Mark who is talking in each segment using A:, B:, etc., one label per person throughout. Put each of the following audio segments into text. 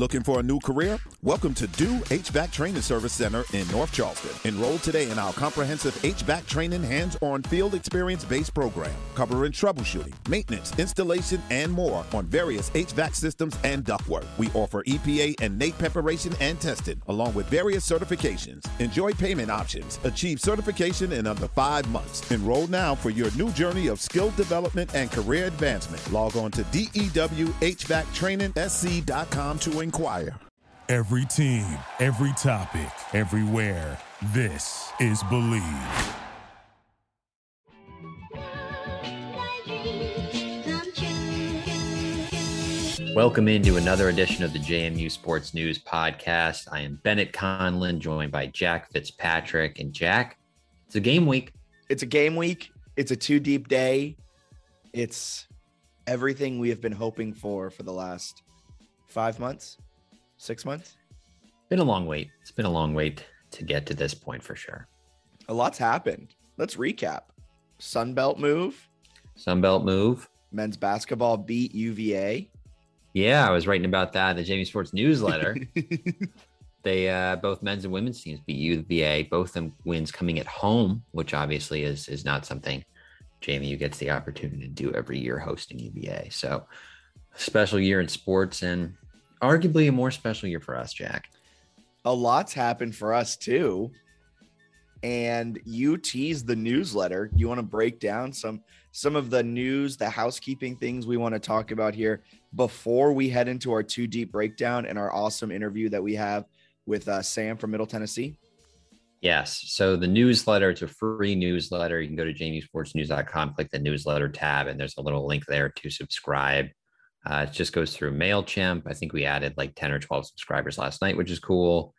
A: Looking for a new career? Welcome to Do HVAC Training Service Center in North Charleston. Enroll today in our comprehensive HVAC training hands-on field experience-based program, covering troubleshooting, maintenance, installation, and more on various HVAC systems and ductwork. We offer EPA and NATE preparation and testing, along with various certifications. Enjoy payment options. Achieve certification in under 5 months. Enroll now for your new journey of skill development and career advancement. Log on to DEWHVACTrainingSC.com to inquire.
B: Every team, every topic, everywhere. This is Believe.
C: Welcome into another edition of the JMU Sports News Podcast. I am Bennett Conlin, joined by Jack Fitzpatrick. And Jack, it's a game week.
D: It's a game week. It's a two deep day. It's everything we have been hoping for the last 5 months, 6 months.
C: Been a long wait. It's been a long wait to get to this point for sure.
D: A lot's happened. Let's recap. Sunbelt move.
C: Men's
D: basketball beat UVA.
C: Yeah, I was writing about that in the JMU Sports newsletter. They both men's and women's teams beat UVA. Both them wins coming at home, which obviously is not something JMU gets the opportunity to do every year, hosting UVA. So special year in sports, and arguably a more special year for us, Jack.
D: A lot's happened for us too. And you teased the newsletter. You want to break down some of the news, the housekeeping things we want to talk about here before we head into our two deep breakdown and our awesome interview that we have with Sam from Middle Tennessee?
C: Yes. So the newsletter, it's a free newsletter. You can go to jmusportsnews.com, click the newsletter tab, and there's a little link there to subscribe. It just goes through MailChimp. I think we added like 10 or 12 subscribers last night, which is cool.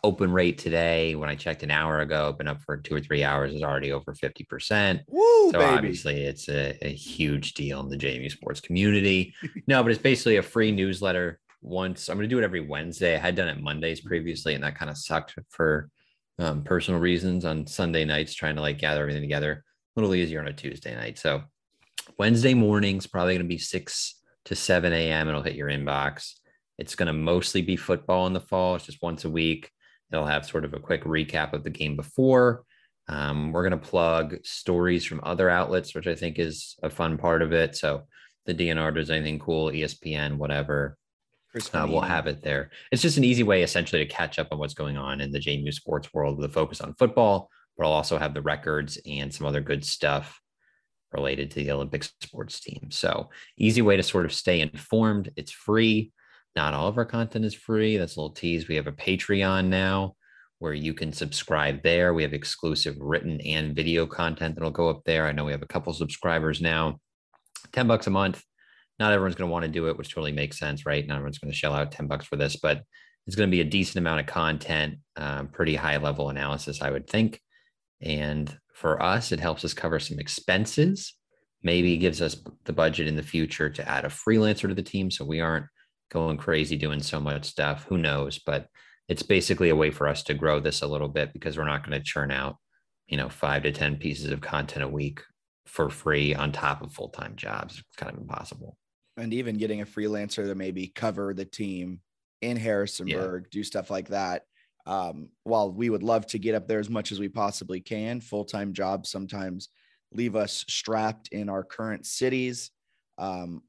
C: Open rate today, when I checked an hour ago, been up for 2 or 3 hours, is already over 50%.
D: Woo,
C: so
D: baby.
C: Obviously it's a huge deal in the JMU sports community. No, but it's basically a free newsletter. Once I'm going to do it every Wednesday. I had done it Mondays previously, and that kind of sucked for personal reasons on Sunday nights, trying to like gather everything together. A little easier on a Tuesday night. So Wednesday mornings, probably going to be 6 to 7 a.m. It'll hit your inbox. It's going to mostly be football in the fall. It's just once a week. It'll have sort of a quick recap of the game before. We're going to plug stories from other outlets, which I think is a fun part of it. So the DNR does anything cool, ESPN, whatever. We'll have it there. It's just an easy way essentially to catch up on what's going on in the JMU sports world with a focus on football, but I'll also have the records and some other good stuff related to the Olympic sports team. So easy way to sort of stay informed. It's free. Not all of our content is free. That's a little tease. We have a Patreon now where you can subscribe there. We have exclusive written and video content that'll go up there. I know we have a couple subscribers now. $10 a month. Not everyone's going to want to do it, which totally makes sense, right? Not everyone's going to shell out $10 for this, but it's going to be a decent amount of content, pretty high level analysis, I would think. And for us, it helps us cover some expenses, maybe gives us the budget in the future to add a freelancer to the team, so we aren't going crazy doing so much stuff. Who knows? But it's basically a way for us to grow this a little bit, because we're not going to churn out, 5 to 10 pieces of content a week for free on top of full-time jobs. It's kind of impossible.
D: And even getting a freelancer to maybe cover the team in Harrisonburg, do stuff like that. While we would love to get up there as much as we possibly can, full-time jobs sometimes leave us strapped in our current cities.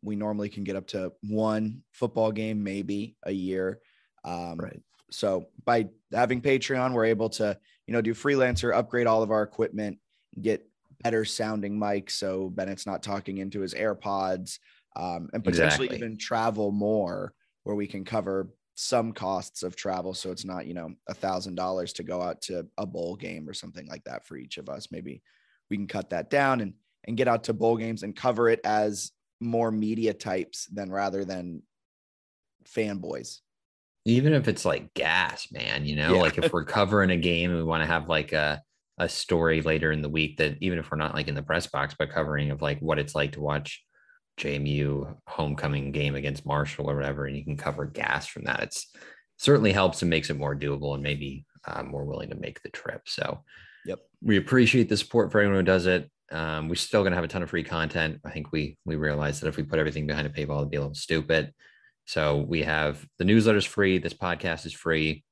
D: We normally can get up to one football game, maybe a year.
C: Right.
D: So by having Patreon, we're able to, do freelancer, upgrade all of our equipment, get better sounding mics. So Bennett's not talking into his AirPods, and potentially even travel more, where we can cover some costs of travel. So it's not, $1,000 to go out to a bowl game or something like that for each of us. Maybe we can cut that down and get out to bowl games and cover it as more media types rather than fanboys.
C: Even if it's like gas, man, like if we're covering a game and we want to have like a story later in the week, that even if we're not like in the press box, but covering of like what it's like to watch JMU homecoming game against Marshall or whatever, and you can cover gas from that. It's certainly helps and makes it more doable and maybe more willing to make the trip. So we appreciate the support for anyone who does it. We're still going to have a ton of free content. I think we realized that if we put everything behind a paywall, it'd be a little stupid. So we have the newsletter's free. This podcast is free.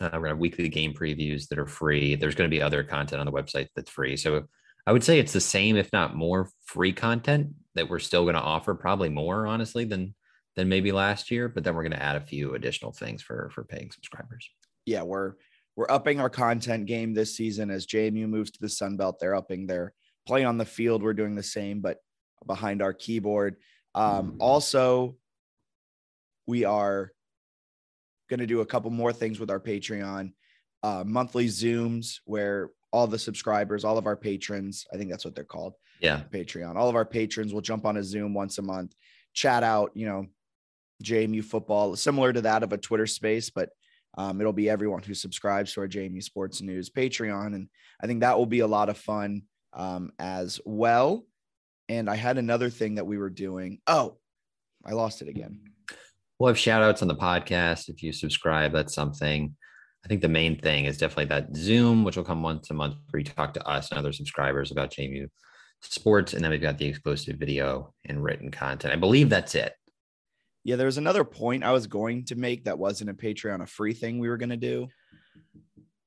C: We're going to have weekly game previews that are free. There's going to be other content on the website that's free. So I would say it's the same, if not more, free content that we're still going to offer, probably more, honestly, than maybe last year. But then we're going to add a few additional things for paying subscribers.
D: Yeah, we're upping our content game this season as JMU moves to the Sun Belt. They're upping their play on the field. We're doing the same, but behind our keyboard. Also, we are going to do a couple more things with our Patreon, monthly Zooms where all the subscribers, all of our patrons, I think that's what they're called.
C: Yeah.
D: Patreon. All of our patrons will jump on a Zoom once a month, chat out, JMU football, similar to that of a Twitter space, but it'll be everyone who subscribes to our JMU Sports News Patreon. And I think that will be a lot of fun as well. And I had another thing that we were doing. Oh, I lost it again.
C: We'll have shout outs on the podcast. If you subscribe, that's something. I think the main thing is definitely that Zoom, which will come once a month where you talk to us and other subscribers about JMU sports. And then we've got the exclusive video and written content. I believe that's it.
D: Yeah, there was another point I was going to make that wasn't a Patreon, a free thing we were going to do,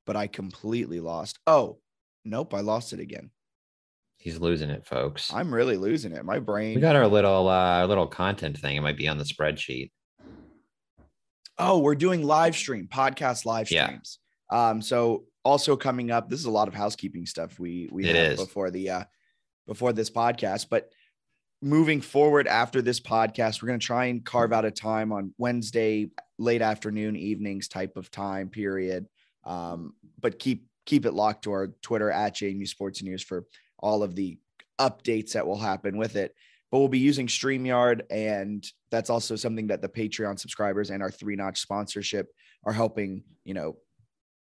D: but I completely lost. Oh, nope, I lost it again.
C: He's losing it, folks.
D: I'm really losing it. My brain.
C: We got our little content thing. It might be on the spreadsheet.
D: Oh, we're doing podcast live streams. Yeah. So also coming up, this is a lot of housekeeping stuff we have before this podcast, but moving forward after this podcast, we're going to try and carve out a time on Wednesday, late afternoon, evenings type of time period. But keep it locked to our Twitter at JMU Sports News for all of the updates that will happen with it. But we'll be using StreamYard, and that's also something that the Patreon subscribers and our 3-Notch sponsorship are helping,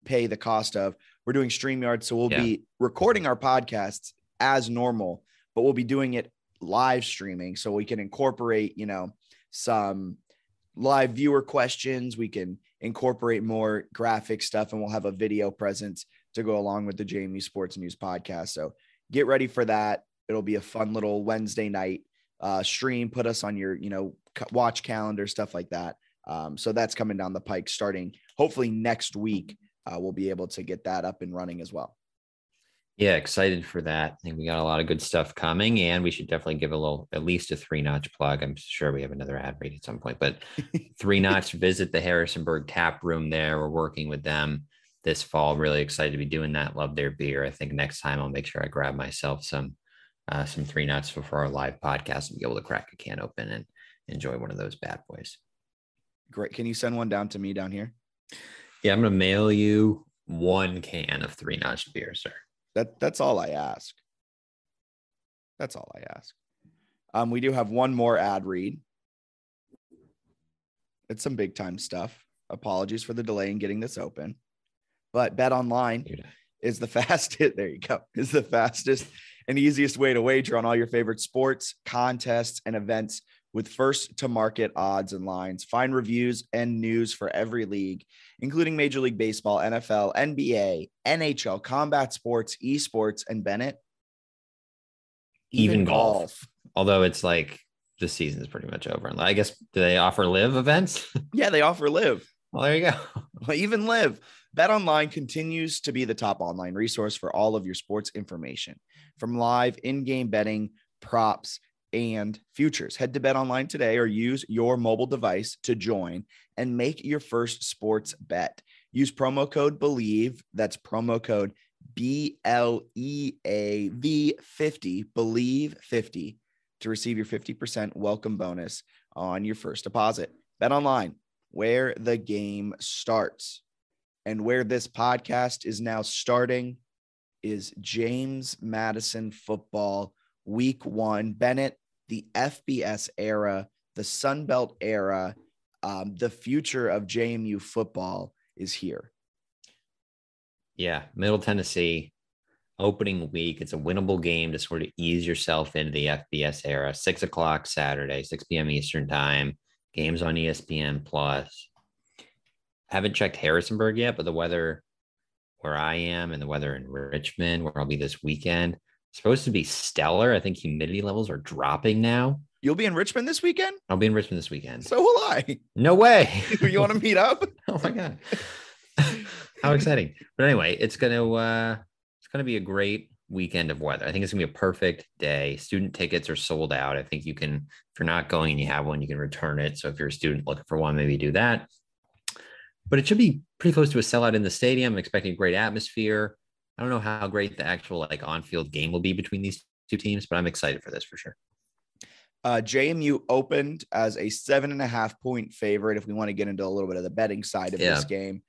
D: pay the cost of. We're doing StreamYard, so we'll be recording our podcasts as normal, but we'll be doing it live streaming so we can incorporate, some live viewer questions. We can incorporate more graphic stuff, and we'll have a video presence to go along with the JMU Sports News podcast. So get ready for that. It'll be a fun little Wednesday night stream. Put us on your, watch calendar, stuff like that. So that's coming down the pike starting hopefully next week. We'll be able to get that up and running as well.
C: Yeah, excited for that. I think we got a lot of good stuff coming, and we should definitely give at least a 3-Notch plug. I'm sure we have another ad read at some point, but 3-Notch, visit the Harrisonburg tap room there. We're working with them this fall. Really excited to be doing that. Love their beer. I think next time I'll make sure I grab myself some 3-Notch before our live podcast and be able to crack a can open and enjoy one of those bad boys.
D: Great. Can you send one down to me down here?
C: Yeah, I'm going to mail you 1 can of 3-Notch beer, sir.
D: That's all I ask. That's all I ask. We do have one more ad read. It's some big time stuff. Apologies for the delay in getting this open, but Bet Online is the fastest. There you go. Is the fastest and easiest way to wager on all your favorite sports, contests, and events with first to market odds and lines. Find reviews and news for every league, including Major League Baseball, NFL, NBA, NHL, combat sports, esports, and Bennett.
C: Even golf. Although it's like the season is pretty much over. I guess, do they offer live events?
D: Yeah, they offer live.
C: Well, there you go.
D: Well, even live. Bet Online continues to be the top online resource for all of your sports information, from live in-game betting, props, and futures. Head to Bet Online today or use your mobile device to join and make your first sports bet. Use promo code BELIEVE. That's promo code BLEAV50, BELIEVE50, to receive your 50% welcome bonus on your first deposit. Bet Online, where the game starts. And where this podcast is now starting is James Madison football week 1. Bennett, the FBS era, the Sun Belt era, the future of JMU football is here.
C: Yeah, Middle Tennessee, opening week. It's a winnable game to sort of ease yourself into the FBS era. 6 o'clock Saturday, 6 p.m. Eastern time. Games on ESPN Plus. Haven't checked Harrisonburg yet, but the weather where I am and the weather in Richmond, where I'll be this weekend, supposed to be stellar. I think humidity levels are dropping now.
D: You'll be in Richmond this weekend?
C: I'll be in Richmond this weekend.
D: So will I.
C: No way.
D: You want to meet up?
C: Oh my God. How exciting. But anyway, it's gonna be a great weekend of weather. I think it's gonna be a perfect day. Student tickets are sold out. I think you can, if you're not going and you have one, you can return it. So if you're a student looking for one, maybe do that. But it should be pretty close to a sellout in the stadium. I'm expecting a great atmosphere. I don't know how great the actual like on-field game will be between these two teams, but I'm excited for this for sure.
D: JMU opened as a 7.5-point favorite. If we want to get into a little bit of the betting side of this game,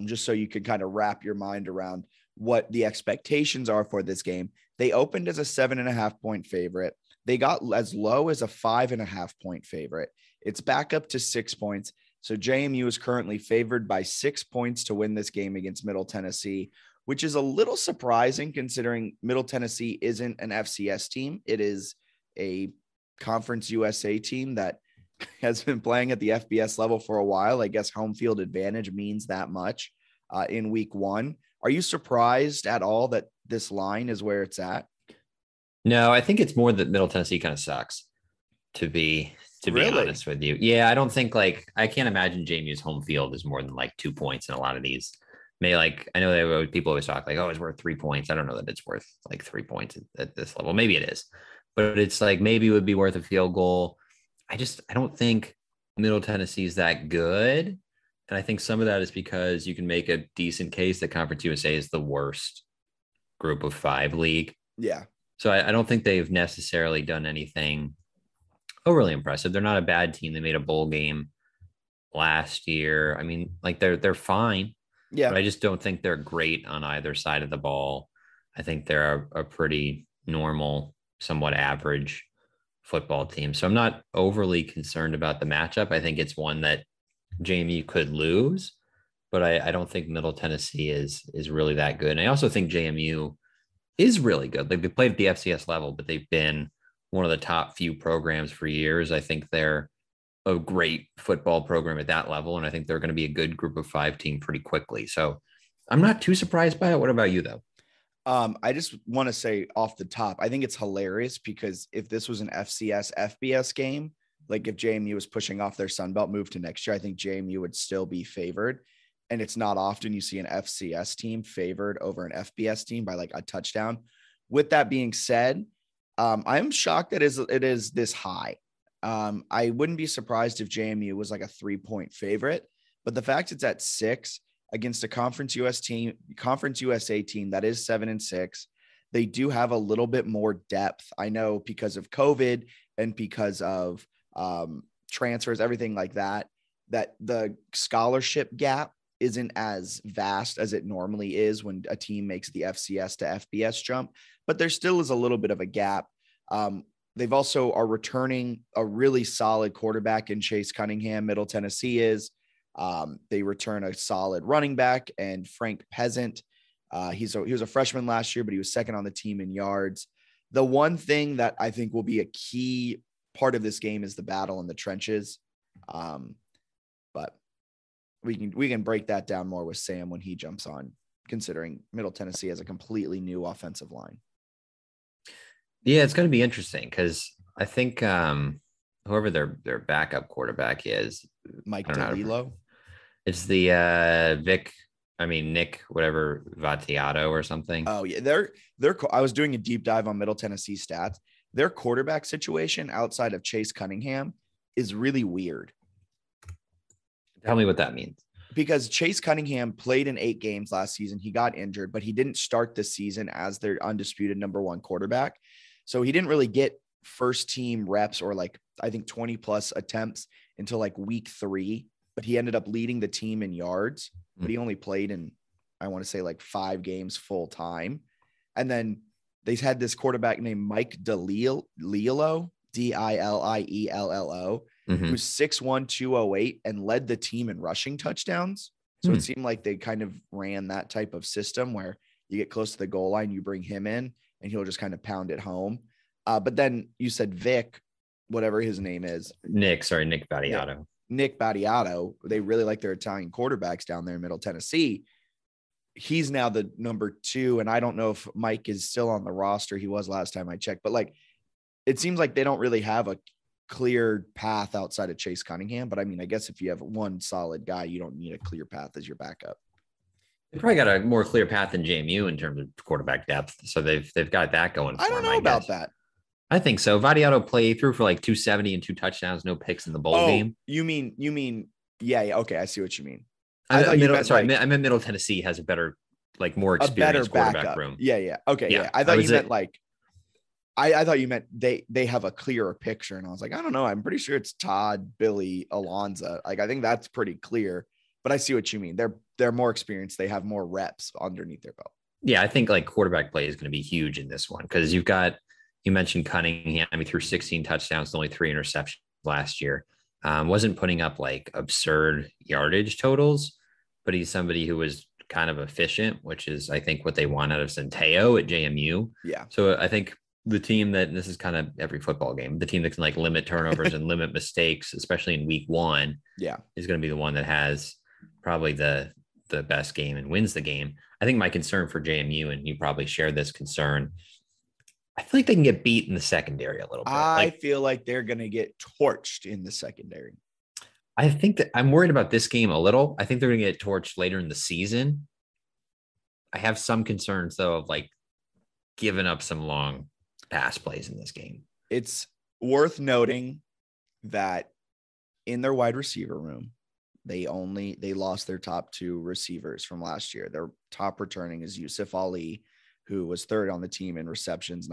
D: just so you can kind of wrap your mind around what the expectations are for this game. They opened as a 7.5-point favorite. They got as low as a 5.5-point favorite. It's back up to 6 points. So JMU is currently favored by 6 points to win this game against Middle Tennessee, which is a little surprising considering Middle Tennessee isn't an FCS team. It is a Conference USA team that has been playing at the FBS level for a while. I guess home field advantage means that much in week 1. Are you surprised at all that this line is where it's at?
C: No, I think it's more that Middle Tennessee kind of sucks, to be honest with you. Yeah, I don't think I can't imagine JMU's home field is more than like 2 points in a lot of these. I know people always talk like, oh, it's worth 3 points. I don't know that it's worth like 3 points at this level. Maybe it is, but it's like maybe it would be worth a field goal. I don't think Middle Tennessee is that good. And I think some of that is because you can make a decent case that Conference USA is the worst group of 5 league.
D: Yeah.
C: So I don't think they've necessarily done anything overly impressive. They're not a bad team. They made a bowl game last year. I mean, like they're fine.
D: Yeah.
C: But I just don't think they're great on either side of the ball. I think they're a pretty normal, somewhat average football team. So I'm not overly concerned about the matchup. I think it's one that JMU could lose, but I don't think Middle Tennessee is really that good. And I also think JMU is really good. Like they played at the FCS level, but they've been one of the top few programs for years. I think they're a great football program at that level. And I think they're going to be a good group of 5 team pretty quickly. So I'm not too surprised by it. What about you though?
D: I just want to say off the top, I think it's hilarious because if this was an FCS FBS game, like if JMU was pushing off their Sunbelt move to next year, I think JMU would still be favored. And it's not often you see an FCS team favored over an FBS team by like a touchdown. With that being said, I'm shocked that it is this high. I wouldn't be surprised if JMU was like a 3-point favorite, but the fact it's at 6 against a Conference USA team that is 7-6, they do have a little bit more depth. I know because of COVID and because of transfers, everything like that the scholarship gap isn't as vast as it normally is when a team makes the FCS to FBS jump, but there still is a little bit of a gap. They've also are returning a really solid quarterback in Chase Cunningham. Middle Tennessee is. They return a solid running back and Frank Peasant. He was a freshman last year, but he was second on the team in yards. The one thing that I think will be a key part of this game is the battle in the trenches. But we can break that down more with Sam when he jumps on, considering Middle Tennessee has a completely new offensive line.
C: Yeah, it's going to be interesting because I think whoever their backup quarterback is,
D: Mike DeLillo.
C: It's the Nick, whatever, Vattiato or something.
D: Oh yeah, I was doing a deep dive on Middle Tennessee stats. Their quarterback situation outside of Chase Cunningham is really weird.
C: Tell me what that means.
D: Because Chase Cunningham played in 8 games last season. He got injured, but he didn't start the season as their undisputed number 1 quarterback. So he didn't really get first team reps or like, I think 20 plus attempts until like week 3, but he ended up leading the team in yards, but he only played in, I want to say like 5 games full time. And then they had this quarterback named Mike DeLillo, Diliello, who's 6'1", 208 and led the team in rushing touchdowns. So it seemed like they kind of ran that type of system where you get close to the goal line, you bring him in and he'll just kind of pound it home. But then you said Vic, whatever his name is.
C: Nick Vattiato.
D: Nick Vattiato. They really like their Italian quarterbacks down there in Middle Tennessee. He's now the number 2. And I don't know if Mike is still on the roster. He was last time I checked, but like, it seems like they don't really have clear path outside of Chase Cunningham. But I mean, I guess if you have one solid guy, you don't need a clear path as your backup.
C: They probably got a more clear path than JMU in terms of quarterback depth. So they've got that going for
D: I don't
C: them,
D: know about that.
C: I think so. Vadiato threw for like 270 and 2 touchdowns, no picks in the bowl game.
D: You mean, yeah. Okay. I see what you mean.
C: I meant Middle Tennessee has a better, like more experienced quarterback
D: backup.
C: room.
D: Yeah. Okay. Yeah. I thought you meant like, I thought you meant they have a clearer picture. And I was like, I don't know. I'm pretty sure it's Todd, Billy, Alonza. Like, I think that's pretty clear, but I see what you mean. They're more experienced. They have more reps underneath their belt.
C: Yeah. I think like quarterback play is going to be huge in this one because you mentioned Cunningham. He threw 16 touchdowns, only 3 interceptions last year. Wasn't putting up like absurd yardage totals, but he's somebody who was kind of efficient, which is, I think, what they want out of Centeo at JMU.
D: Yeah.
C: So I think the team that, and this is kind of every football game, the team that can like limit turnovers and limit mistakes, especially in week 1, is going to be the one that has probably the best game and wins the game. I think my concern for JMU, and you probably share this concern, I feel like they can get beat in the secondary a little bit.
D: I feel like they're going to get torched in the secondary.
C: I think that I'm worried about this game a little. I think they're going to get torched later in the season. I have some concerns, though, of like giving up some long pass plays in this game.
D: It's worth noting that in their wide receiver room, they lost their top 2 receivers from last year. Their top returning is Yusuf Ali, who was 3rd on the team in receptions,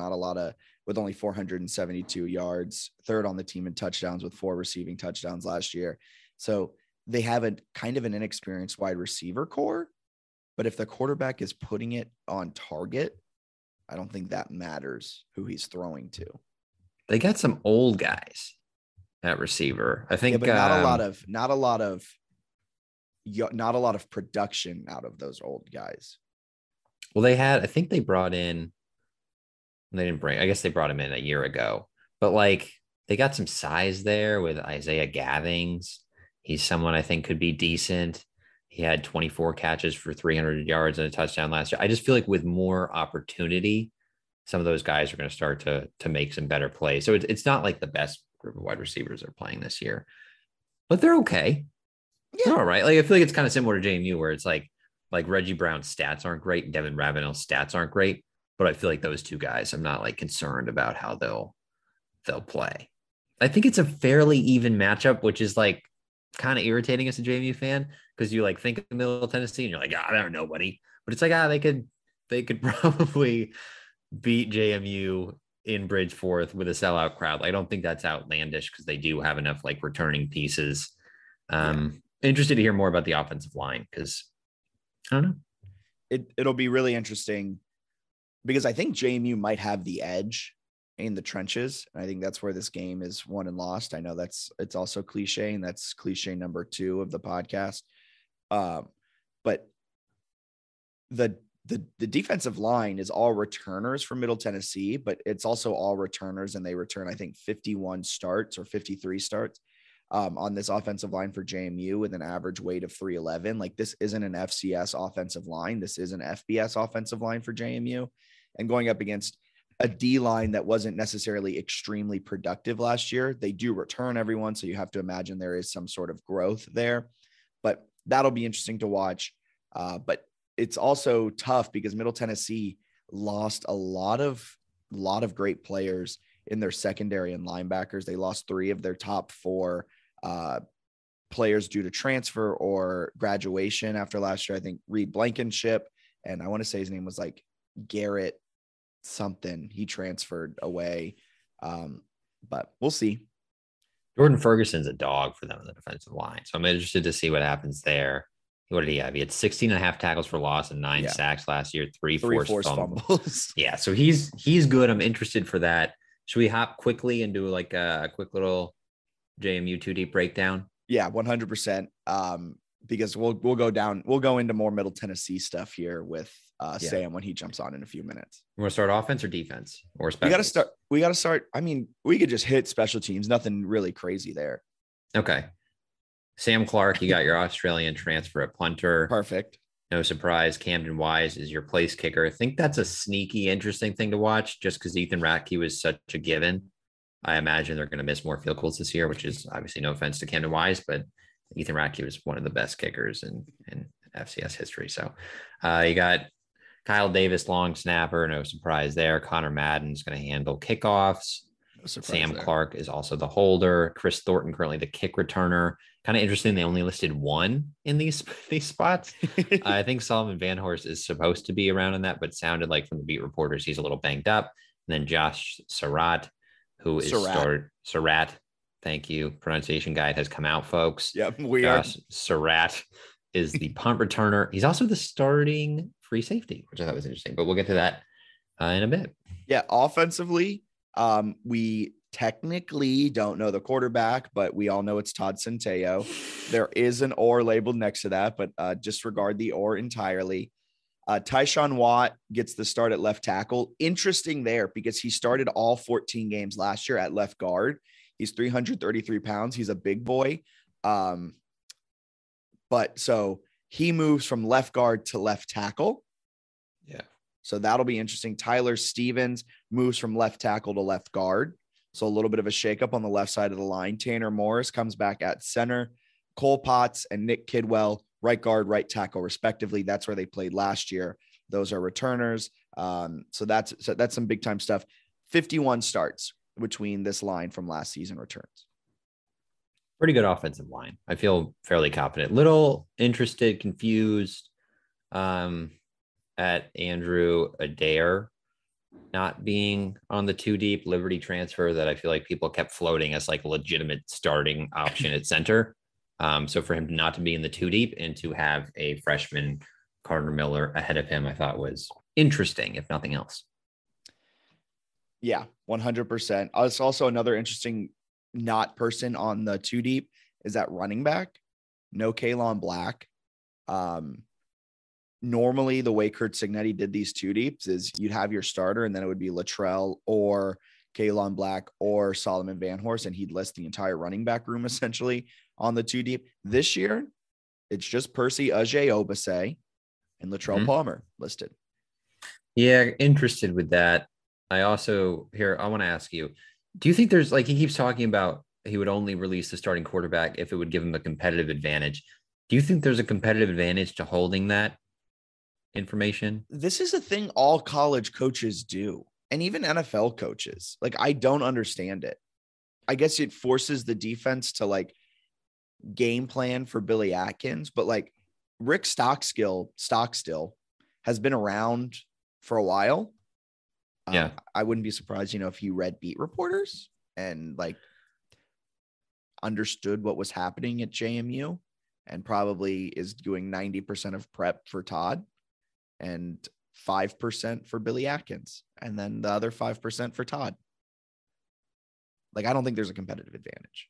D: with only 472 yards, 3rd on the team in touchdowns with 4 receiving touchdowns last year. So they have a kind of an inexperienced wide receiver core, but if the quarterback is putting it on target, I don't think that matters who he's throwing to.
C: They got some old guys at receiver. I think,
D: but not a lot of production out of those old guys.
C: Well, I think they brought in, I guess they brought him in a year ago, but like they got some size there with Isaiah Gathings. He's someone I think could be decent. He had 24 catches for 300 yards and a touchdown last year. I just feel like with more opportunity, some of those guys are going to start to make some better plays. So it's not like the best group of wide receivers are playing this year, but they're okay. Yeah. They're all right. Like, I feel like it's kind of similar to JMU where it's like Reggie Brown's stats aren't great. Devin Ravenel's stats aren't great, but I feel like those 2 guys, I'm not like concerned about how they'll play. I think it's a fairly even matchup, which is like kind of irritating as a JMU fan because you like think of Middle Tennessee and you're like, they're nobody, but it's like, they could probably beat JMU in Bridgeforth with a sellout crowd. I don't think that's outlandish because they do have enough like returning pieces. Interested to hear more about the offensive line because I don't know.
D: It'll be really interesting because I think JMU might have the edge in the trenches. And I think that's where this game is won and lost. I know it's also cliche, and that's cliche number 2 of the podcast. But the defensive line is all returners from Middle Tennessee, but it's also all returners, and they return, I think, 51 starts or 53 starts on this offensive line for JMU with an average weight of 311. Like, this isn't an FCS offensive line. This is an FBS offensive line for JMU, and going up against a D line that wasn't necessarily extremely productive last year. They do return everyone, so you have to imagine there is some sort of growth there, but that'll be interesting to watch. But it's also tough because Middle Tennessee lost a lot of great players in their secondary and linebackers. They lost 3 of their top 4 players due to transfer or graduation after last year. I think Reed Blankenship, and I want to say his name was like Garrett something. He transferred away. But we'll see.
C: Jordan Ferguson's a dog for them in the defensive line. So I'm interested to see what happens there. What did he have? He had 16 and a half tackles for loss and 9 sacks last year, 3 forced fumbles. Yeah. So he's good. I'm interested for that. Should we hop quickly and do like a quick little JMU 2D breakdown?
D: Yeah, 100%. Because we'll go into more Middle Tennessee stuff here with Sam when he jumps on in a few minutes.
C: You want to start offense or defense or special?
D: We got to start. I mean, we could just hit special teams. Nothing really crazy there.
C: Okay. Sam Clark, you got your Australian transfer at punter.
D: Perfect.
C: No surprise. Camden Wise is your place kicker. I think that's a sneaky, interesting thing to watch just because Ethan Ratke was such a given. I imagine they're going to miss more field goals this year, which is obviously no offense to Camden Wise, but Ethan Ratke was one of the best kickers in FCS history. So you got Kyle Davis, long snapper, no surprise there. Connor Madden's going to handle kickoffs.
D: No surprise
C: Sam
D: there.
C: Clark is also the holder. Chris Thornton currently the kick returner. Kind of interesting. They only listed one in these spots. I think Solomon Van Horst is supposed to be around in that, but sounded like from the beat reporters he's a little banged up. And then Josh Surratt, who is Surratt. Thank you. Pronunciation guide has come out, folks.
D: Yep,
C: Josh Surratt is the punt returner. He's also the starting free safety, which I thought was interesting, but we'll get to that in a bit.
D: Yeah, offensively, we technically don't know the quarterback, but we all know it's Todd Centeio. There is an or labeled next to that, but disregard the or entirely. Tyshawn Watt gets the start at left tackle. Interesting there because he started all 14 games last year at left guard. He's 333 pounds. He's a big boy. But so he moves from left guard to left tackle.
C: Yeah.
D: So that'll be interesting. Tyler Stevens moves from left tackle to left guard. So a little bit of a shakeup on the left side of the line. Tanner Morris comes back at center. Cole Potts and Nick Kidwell, right guard, right tackle, respectively. That's where they played last year. Those are returners. So that's some big time stuff. 51 starts between this line from last season returns.
C: Pretty good offensive line. I feel fairly confident. Little interested, confused at Andrew Adair not being on the two deep Liberty transfer that I feel like people kept floating as like a legitimate starting option at center. So for him not to be in the two deep and to have a freshman Carter Miller ahead of him, I thought was interesting, if nothing else.
D: Yeah, 100%. It's also another interesting not person on the two deep is that running back. No Kalon Black. Normally the way Kurt Signetti did these two deeps is you'd have your starter and then it would be Latrell or Kalon Black or Solomon Van Horst, and he'd list the entire running back room essentially on the two deep. This year, it's just Percy Obase and Latrell Palmer listed.
C: Yeah, interested with that. I want to ask you, do you think there's like, he keeps talking about he would only release the starting quarterback if it would give him a competitive advantage. Do you think there's a competitive advantage to holding that information?
D: This is a thing all college coaches do, and even NFL coaches. Like, I don't understand it. I guess it forces the defense to like game plan for Billy Atkins, but like Rick Stockstill has been around for a while.
C: Yeah.
D: I wouldn't be surprised, if he read beat reporters and like understood what was happening at JMU and probably is doing 90% of prep for Todd and 5% for Billy Atkins and then the other 5% for Todd. Like, I don't think there's a competitive advantage.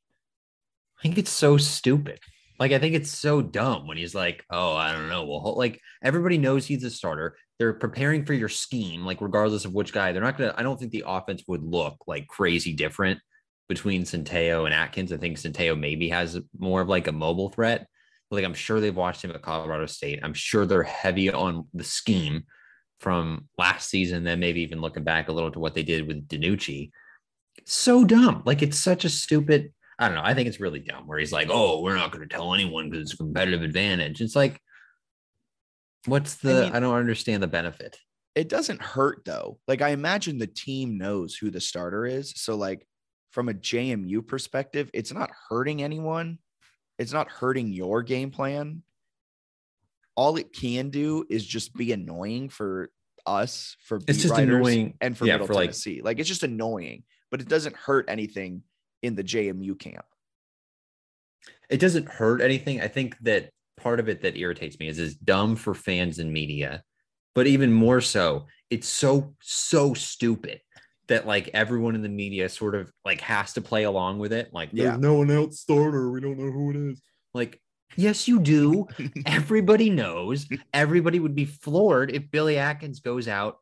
C: I think it's so stupid. Like, I think it's so dumb when he's like, oh, I don't know. Well, like everybody knows he's a starter. They're preparing for your scheme, like regardless of which guy. They're not going to, I don't think the offense would look like crazy different between Centeio and Atkins. I think Centeio maybe has more of like a mobile threat. Like, I'm sure they've watched him at Colorado State. I'm sure they're heavy on the scheme from last season, then maybe even looking back a little to what they did with DiNucci. So dumb. Like, it's such a stupid, I don't know. I think it's really dumb where he's like, oh, we're not going to tell anyone because it's a competitive advantage. It's like, I don't understand the benefit.
D: It doesn't hurt though. Like, I imagine the team knows who the starter is. So like from a JMU perspective, it's not hurting anyone. It's not hurting your game plan. All it can do is just be annoying for us, for beat writers, annoying, and for Middle Tennessee. Like, it's just annoying, but it doesn't hurt anything in the JMU camp.
C: It doesn't hurt anything. I think that part of it that irritates me is it's dumb for fans and media, but even more so, it's so stupid that like everyone in the media sort of like has to play along with it. Like, there's no one else starter. We don't know who it is. Like, yes, you do. Everybody knows. Everybody would be floored if Billy Atkins goes out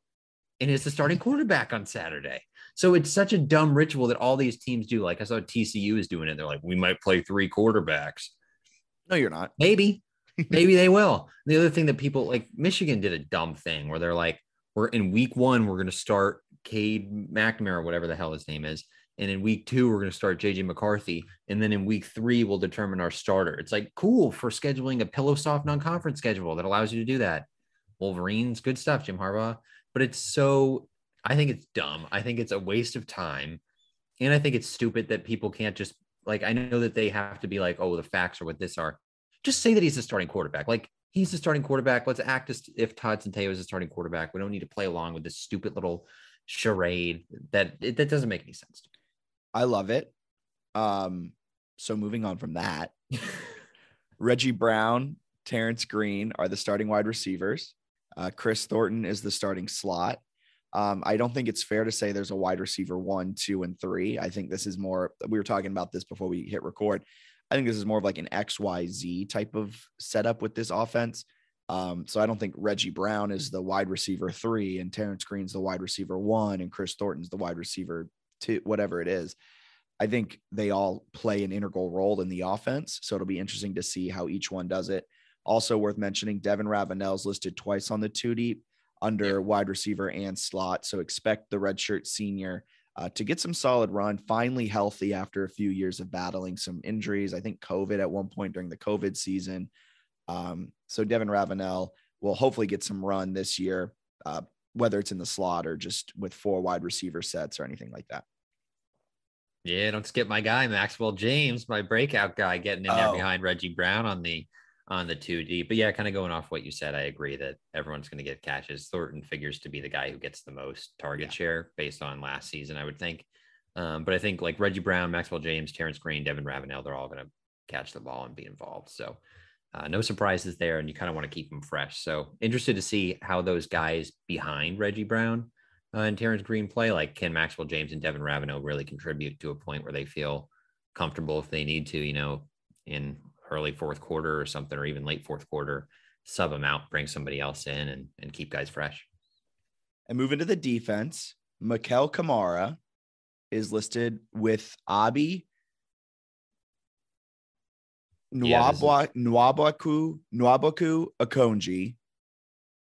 C: and is the starting quarterback on Saturday. So it's such a dumb ritual that all these teams do. Like, I saw TCU is doing it. They're like, we might play 3 quarterbacks.
D: No, you're not.
C: Maybe they will. The other thing that people like, Michigan did a dumb thing where they're like, we're in week 1, we're going to start Cade McNamara, whatever the hell his name is, And in week 2, we're going to start JJ McCarthy. And then in week 3, we'll determine our starter. It's like cool for scheduling a pillow soft non-conference schedule that allows you to do that. Wolverines, good stuff, Jim Harbaugh. But I think it's dumb. I think it's a waste of time. And I think it's stupid that people can't just like, I know that they have to be like, oh, the facts are what this are. Just say that he's the starting quarterback. Like, he's the starting quarterback. Let's act as if Todd Centeio is the starting quarterback. We don't need to play along with this stupid little charade that doesn't make any sense to me.
D: I love it. So moving on from that, Reggie Brown, Terrence Green are the starting wide receivers. Chris Thornton is the starting slot. I don't think it's fair to say there's a wide receiver 1, 2, and 3. I think this is more, we were talking about this before we hit record. I think this is more of like an XYZ type of setup with this offense. So I don't think Reggie Brown is the wide receiver 3 and Terrence Green's the wide receiver 1 and Chris Thornton's the wide receiver 2, whatever it is. I think they all play an integral role in the offense. So it'll be interesting to see how each one does it. Also worth mentioning, Devin Ravenel's listed twice on the 2 deep under wide receiver and slot. So expect the redshirt senior to get some solid run, finally healthy after a few years of battling some injuries. I think COVID at one point during the COVID season. So Devin Ravenel will hopefully get some run this year, whether it's in the slot or just with 4 wide receiver sets or anything like that.
C: Yeah, don't skip my guy, Maxwell James, my breakout guy, getting in there behind Reggie Brown on the 2 deep. But yeah, kind of going off what you said, I agree that everyone's going to get catches. Thornton figures to be the guy who gets the most target share based on last season, I would think. But I think like Reggie Brown, Maxwell James, Terrence Green, Devin Ravenel, they're all going to catch the ball and be involved. So no surprises there, and you kind of want to keep them fresh. So interested to see how those guys behind Reggie Brown and Terrence Green play. Like, can Maxwell James and Devin Ravenel really contribute to a point where they feel comfortable if they need to, in early fourth quarter or something, or even late fourth quarter, sub them out, bring somebody else in and keep guys fresh.
D: And moving to the defense, Mikel Kamara is listed with Abi Nwabuku Akonji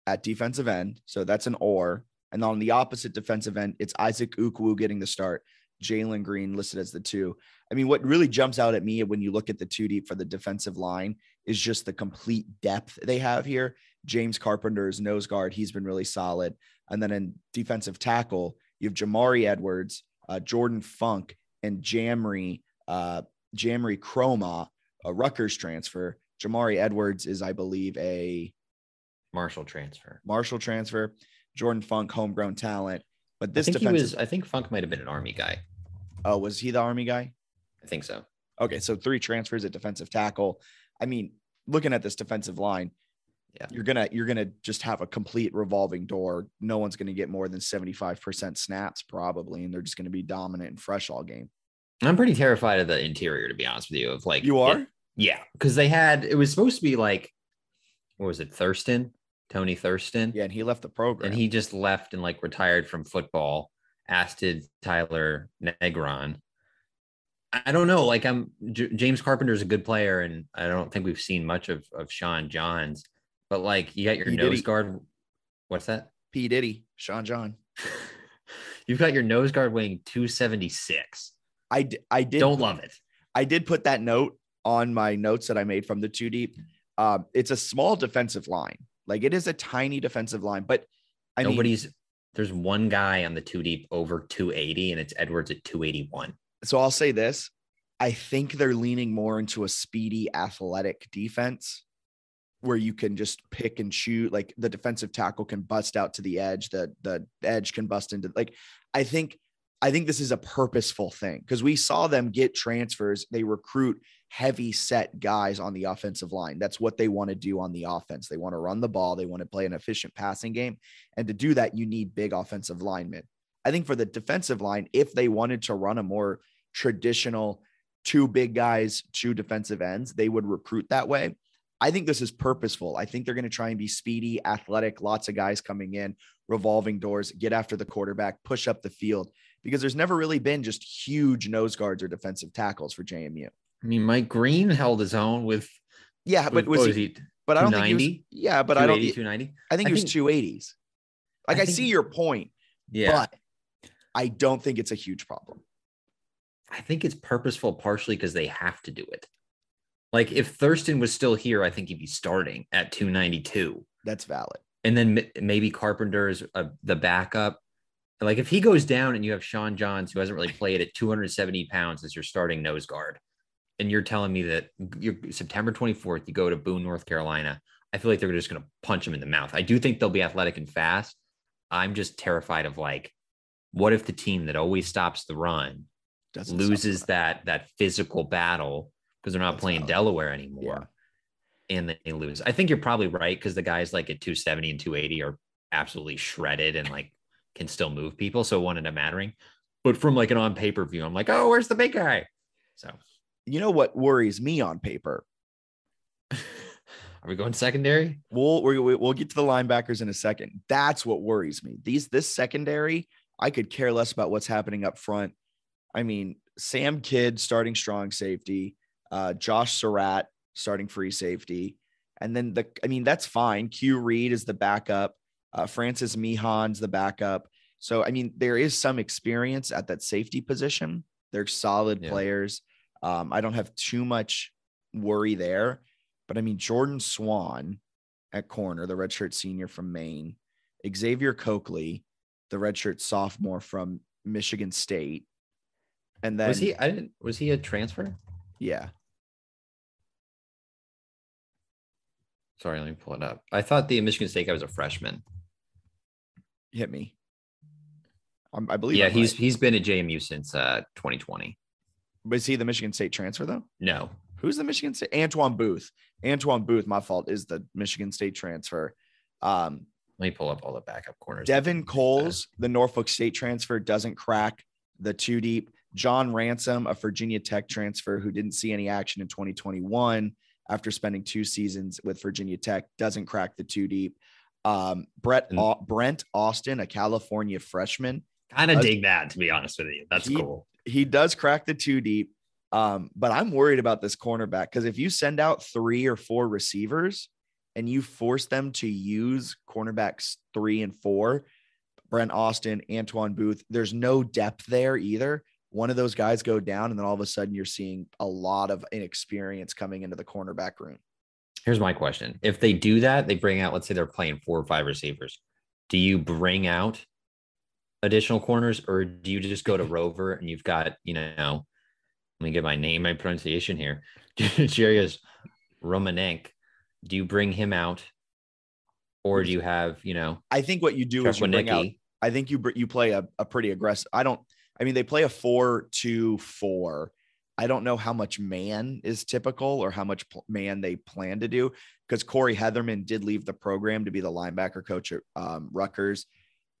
D: at defensive end. So that's an or. And on the opposite defensive end, it's Isaac Ukwu getting the start. Jalen Green listed as the 2. I mean, what really jumps out at me when you look at the 2 deep for the defensive line is just the complete depth they have here. James Carpenter is nose guard. He's been really solid. And then in defensive tackle, you have Jamari Edwards, Jordan Funk, and Jamry Chroma, a Rutgers transfer. Jamari Edwards is, I believe, a
C: Marshall transfer.
D: Jordan Funk, homegrown talent. But this
C: I think Funk might have been an Army guy.
D: Oh, was he the Army guy?
C: I think so.
D: Okay, so 3 transfers at defensive tackle. I mean, looking at this defensive line, you're gonna just have a complete revolving door. No one's gonna get more than 75% snaps probably, and they're just gonna be dominant and fresh all game.
C: I'm pretty terrified of the interior, to be honest with you. Of like,
D: you are,
C: because it was supposed to be like, what was it, Tony Thurston?
D: Yeah, and he left the program,
C: and he just left and like retired from football. Asked Tyler Negron. I don't know. Like, James Carpenter is a good player, and I don't think we've seen much of Sean Johns. But like, you got your nose guard. What's that?
D: P. Diddy, Sean John.
C: You've got your nose guard weighing 276.
D: I did.
C: Don't love it.
D: I did put that note on my notes that I made from the 2 deep. It's a small defensive line. Like, it is a tiny defensive line, but
C: there's one guy on the 2 deep over 280, and it's Edwards at 281.
D: So I'll say this. I think they're leaning more into a speedy, athletic defense where you can just pick and shoot. Like, the defensive tackle can bust out to the edge. The edge can bust into, like, I think this is a purposeful thing because we saw them get transfers. They recruit heavy set guys on the offensive line. That's what they want to do on the offense. They want to run the ball. They want to play an efficient passing game. And to do that, you need big offensive linemen. I think for the defensive line, if they wanted to run a more traditional 2 big guys, 2 defensive ends, they would recruit that way. I think this is purposeful. I think they're going to try and be speedy, athletic, lots of guys coming in, revolving doors, get after the quarterback, push up the field, because there's never really been just huge nose guards or defensive tackles for JMU.
C: I mean, Mike Green held his own with.
D: Yeah, but was he? But I don't think he was. Yeah, but I don't.
C: 290.
D: I think he was 280s. Like, I see your point.
C: Yeah,
D: but I don't think it's a huge problem.
C: I think it's purposeful partially because they have to do it. Like if Thurston was still here, I think he'd be starting at 292.
D: That's valid.
C: And then maybe Carpenter is the backup. Like if he goes down and you have Sean Johns, who hasn't really played at 270 pounds as your starting nose guard, and you're telling me that you're September 24th, you go to Boone, North Carolina, I feel like they're just going to punch him in the mouth. I do think they'll be athletic and fast. I'm just terrified of like, what if the team that always stops the run loses that physical battle because they're not playing Delaware anymore and they lose. I think you're probably right because the guys like at 270 and 280 are absolutely shredded and like can still move people. So it won't end up mattering. But from like an on paper view, I'm like, oh, where's the big guy? So
D: you know what worries me on paper?
C: Are we going secondary?
D: We'll get to the linebackers in a second. That's what worries me. This secondary, I could care less about what's happening up front. I mean, Sam Kidd starting strong safety, Josh Surratt starting free safety. And then that's fine. Q Reed is the backup. Francis Mihan's the backup. So, I mean, there is some experience at that safety position. They're solid players. I don't have too much worry there, but I mean, Jordan Swan at corner, the redshirt senior from Maine, Xavier Coakley, the redshirt sophomore from Michigan State. And then
C: was he a transfer?
D: Yeah.
C: Sorry, let me pull it up. I thought the Michigan State guy was a freshman.
D: Hit me. I believe.
C: Yeah, he's been at JMU since 2020.
D: Was he the Michigan State transfer though?
C: No.
D: Who's the Michigan State? Antoine Booth. Antoine Booth, my fault, is the Michigan State transfer.
C: Let me pull up all the backup corners.
D: Devin Coles, the Norfolk State transfer, doesn't crack the two deep. John Ransom, a Virginia Tech transfer who didn't see any action in 2021 after spending 2 seasons with Virginia Tech, doesn't crack the two deep. Brent Austin, a California freshman.
C: Kind of dig that, to be honest with you. That's cool.
D: He does crack the two deep. But I'm worried about this cornerback because if you send out 3 or 4 receivers and you force them to use cornerbacks 3 and 4, Brent Austin, Antoine Booth, there's no depth there either. One of those guys go down, and then all of a sudden you're seeing a lot of inexperience coming into the cornerback room.
C: Here's my question. If they do that, they bring out, let's say they're playing 4 or 5 receivers. Do you bring out additional corners, or do you just go to Rover and you've got, let me get my pronunciation here. Jarius Romanek. Do you bring him out, or do you have,
D: I think what you do is you bring out, I think you play a pretty aggressive. They play a 4-2-4. I don't know how much man is typical or how much man they plan to do, because Corey Heatherman did leave the program to be the linebacker coach at Rutgers.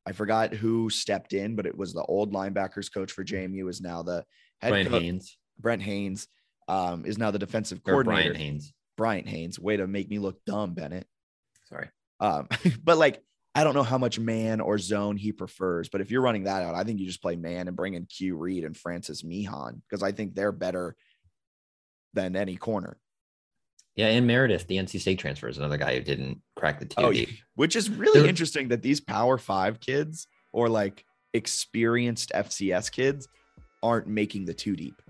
D: I forgot who stepped in, but it was the old linebackers coach for JMU is now the head coach. Brent Haynes is now the defensive coordinator. Bryant Haynes. Way to make me look dumb, Bennett.
C: Sorry.
D: But I don't know how much man or zone he prefers, but if you're running that out, I think you just play man and bring in Q Reed and Francis Mihan, because I think they're better than any corner.
C: Yeah, and Meredith, the NC State transfer, is another guy who didn't crack the two.
D: Which is really interesting that these Power 5 kids or experienced FCS kids aren't making the two deep.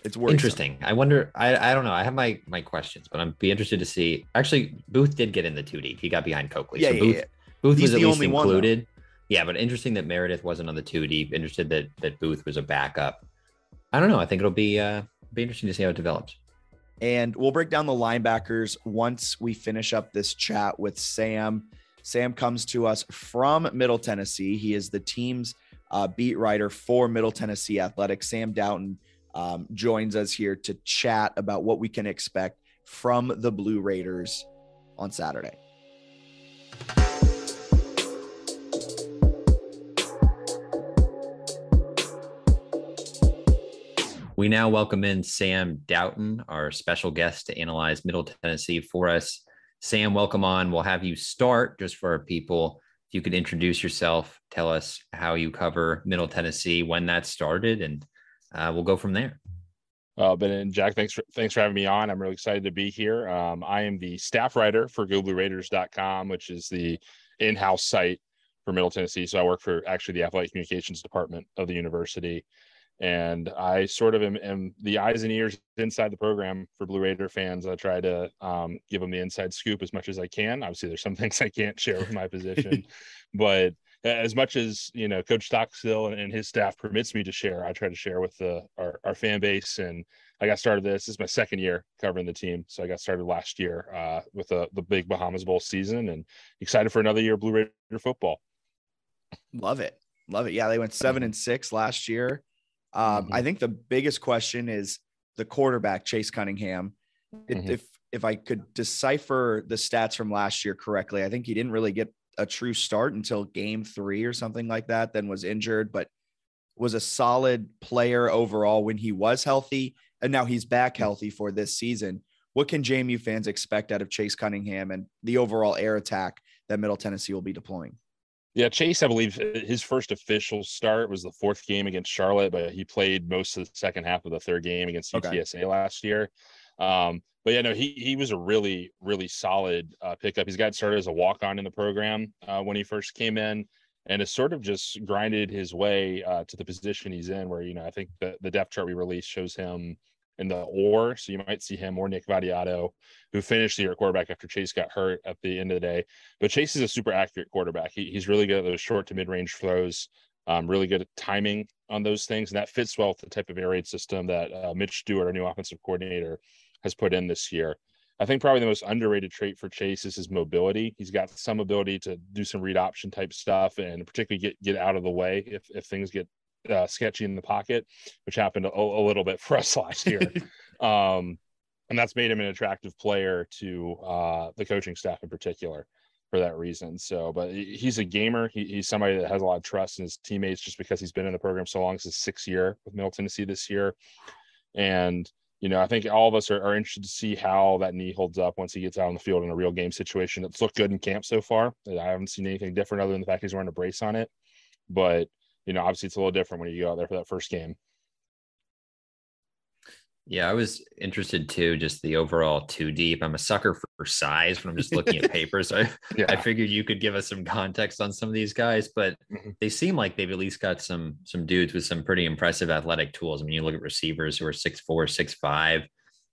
D: It's worrisome. Interesting.
C: I wonder. I don't know. I have my questions, but I'd be interested to see. Actually, Booth did get in the two deep. He got behind Coakley. Booth was at least included. Yeah, but interesting that Meredith wasn't on the two deep. Interested that Booth was a backup. I don't know. I think it'll be interesting to see how it develops.
D: And we'll break down the linebackers once we finish up this chat with Sam. Sam comes to us from Middle Tennessee. He is the team's beat writer for Middle Tennessee Athletics. Sam Doughton joins us here to chat about what we can expect from the Blue Raiders on Saturday.
C: We now welcome in Sam Doughton, our special guest to analyze Middle Tennessee for us. Sam, welcome on. We'll have you start just for our people. If you could introduce yourself, tell us how you cover Middle Tennessee, when that started, and we'll go from there.
E: Ben and Jack, thanks for having me on. I'm really excited to be here. I am the staff writer for GoBlueRaiders.com, which is the in-house site for Middle Tennessee. So I work for actually the athletic communications department of the university. And I sort of am the eyes and ears inside the program for Blue Raider fans. I try to give them the inside scoop as much as I can. Obviously, there's some things I can't share with my position, but as much as, you know, Coach Stockstill and his staff permits me to share, I try to share with our fan base. And I got started this is my second year covering the team. So I got started last year with the big Bahamas Bowl season, and excited for another year of Blue Raider football.
D: Love it. Love it. Yeah. They went 7-6 last year. I think the biggest question is the quarterback, Chase Cunningham. If I could decipher the stats from last year correctly, I think he didn't really get a true start until game 3 or something like that, then was injured, but was a solid player overall when he was healthy. And now he's back healthy for this season. What can JMU fans expect out of Chase Cunningham and the overall air attack that Middle Tennessee will be deploying?
E: Yeah, Chase, I believe his first official start was the 4th game against Charlotte, but he played most of the second half of the 3rd game against UTSA last year. But yeah, no, he was a really, really solid pickup. He's got started as a walk-on in the program when he first came in, and has sort of just grinded his way to the position he's in, where, you know, I think the depth chart we released shows him in the or, so you might see him or Nick Vadiato, who finished the year at quarterback after Chase got hurt at the end of the day. But Chase is a super accurate quarterback. He's really good at those short to mid-range throws, really good at timing on those things, and that fits well with the type of air raid system that Mitch Stewart, our new offensive coordinator, has put in this year. I think probably the most underrated trait for Chase is his mobility. He's got some ability to do some read option type stuff, and particularly get out of the way if things get sketchy in the pocket, which happened a little bit for us last year. And that's made him an attractive player to the coaching staff in particular for that reason. So, but he's a gamer. He's somebody that has a lot of trust in his teammates just because he's been in the program so long. It's his 6th year with Middle Tennessee this year. And, you know, I think all of us are interested to see how that knee holds up once he gets out on the field in a real game situation. It's looked good in camp so far. I haven't seen anything different other than the fact he's wearing a brace on it. But, you know, obviously it's a little different when you go out there for that first game.
C: Yeah, I was interested too, just the overall 2 deep. I'm a sucker for size when I'm just looking at papers. So I figured you could give us some context on some of these guys, but they seem like they've at least got some dudes with some pretty impressive athletic tools. I mean, you look at receivers who are 6'4", 6'5".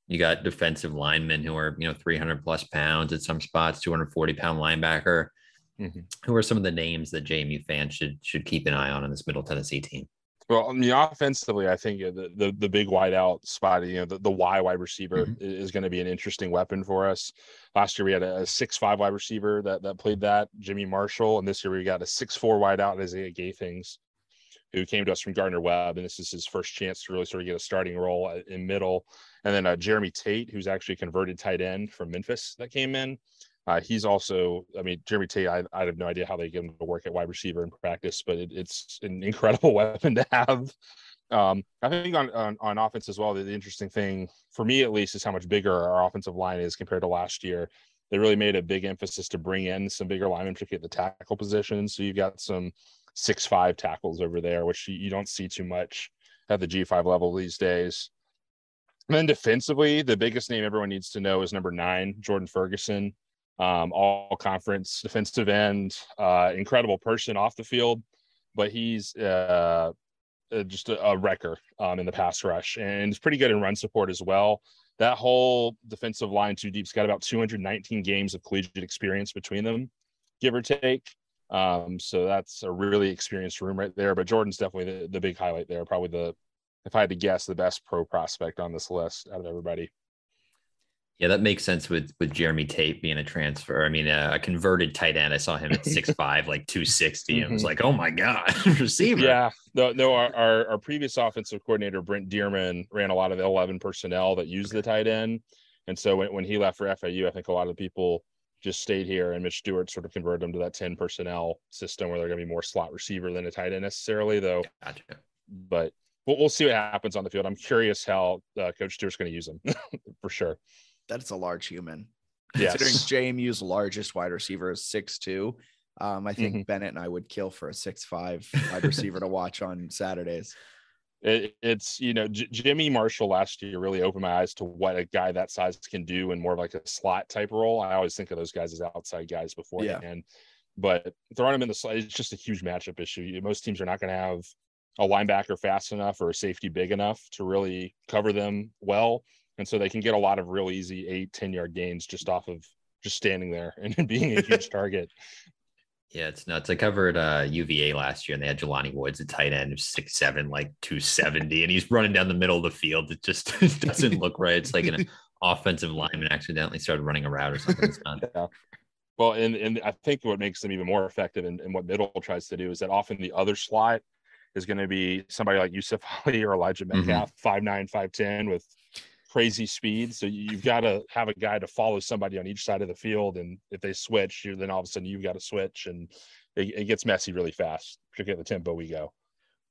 C: You got defensive linemen who are, 300 plus pounds at some spots, 240-pound linebacker. Who are some of the names that JMU fans should keep an eye on in this Middle Tennessee team?
E: Well, I mean, offensively, I think the big wide out spot, the Y wide receiver is going to be an interesting weapon for us. Last year we had a 6'5" wide receiver that played that, Jimmy Marshall, and this year we got a 6'4" wide out, Isaiah Gaithings, who came to us from Gardner Webb, and this is his first chance to really sort of get a starting role in middle. And then Jeremy Tate, who's actually a converted tight end from Memphis that came in. He's also, I mean, Jeremy Tate, I have no idea how they get him to work at wide receiver in practice, but it's an incredible weapon to have. I think on offense as well, the interesting thing for me, at least, is how much bigger our offensive line is compared to last year. They really made a big emphasis to bring in some bigger linemen, particularly at the tackle position. So you've got some 6'5" tackles over there, which you don't see too much at the G5 level these days. And then defensively, the biggest name everyone needs to know is number 9, Jordan Ferguson. All conference defensive end, incredible person off the field, but he's just a wrecker in the pass rush, and he's pretty good in run support as well. That whole defensive line 2 deep's got about 219 games of collegiate experience between them, give or take. So that's a really experienced room right there. But Jordan's definitely the big highlight there. Probably if I had to guess, the best pro prospect on this list out of everybody.
C: Yeah, that makes sense with Jeremy Tate being a transfer. I mean, a converted tight end. I saw him at 6'5", like 260, and was like, oh my God, receiver.
E: Yeah, no. Our previous offensive coordinator, Brent Dearman, ran a lot of 11 personnel that used the tight end. And so when he left for FAU, I think a lot of people just stayed here, and Mitch Stewart sort of converted them to that 10 personnel system where they're going to be more slot receiver than a tight end necessarily, though.
C: Gotcha.
E: But we'll see what happens on the field. I'm curious how Coach Stewart's going to use them for sure.
D: That's a large human.
E: Yes.
D: Considering JMU's largest wide receiver is 6'2", I think Bennett and I would kill for a 6'5" wide receiver to watch on Saturdays.
E: It's Jimmy Marshall last year really opened my eyes to what a guy that size can do in more of like a slot type role. I always think of those guys as outside guys beforehand, but throwing him in the slot, it's just a huge matchup issue. Most teams are not going to have a linebacker fast enough or a safety big enough to really cover them well. And so they can get a lot of real easy 8-10 yard gains just off of just standing there and being a huge target.
C: Yeah, it's nuts. I covered UVA last year, and they had Jelani Woods at tight end, 6'7", like 270, and he's running down the middle of the field. It just doesn't look right. It's like an offensive lineman accidentally started running a route or something. It's not.
E: Yeah. Well, and I think what makes them even more effective and what middle tries to do is that often the other slot is going to be somebody like Yusuf Ali or Elijah Metcalf, 5'9", 5'10", with crazy speed. So you've got to have a guy to follow somebody on each side of the field. And if they switch, then all of a sudden you've got to switch, and it gets messy really fast, particularly at the tempo we go.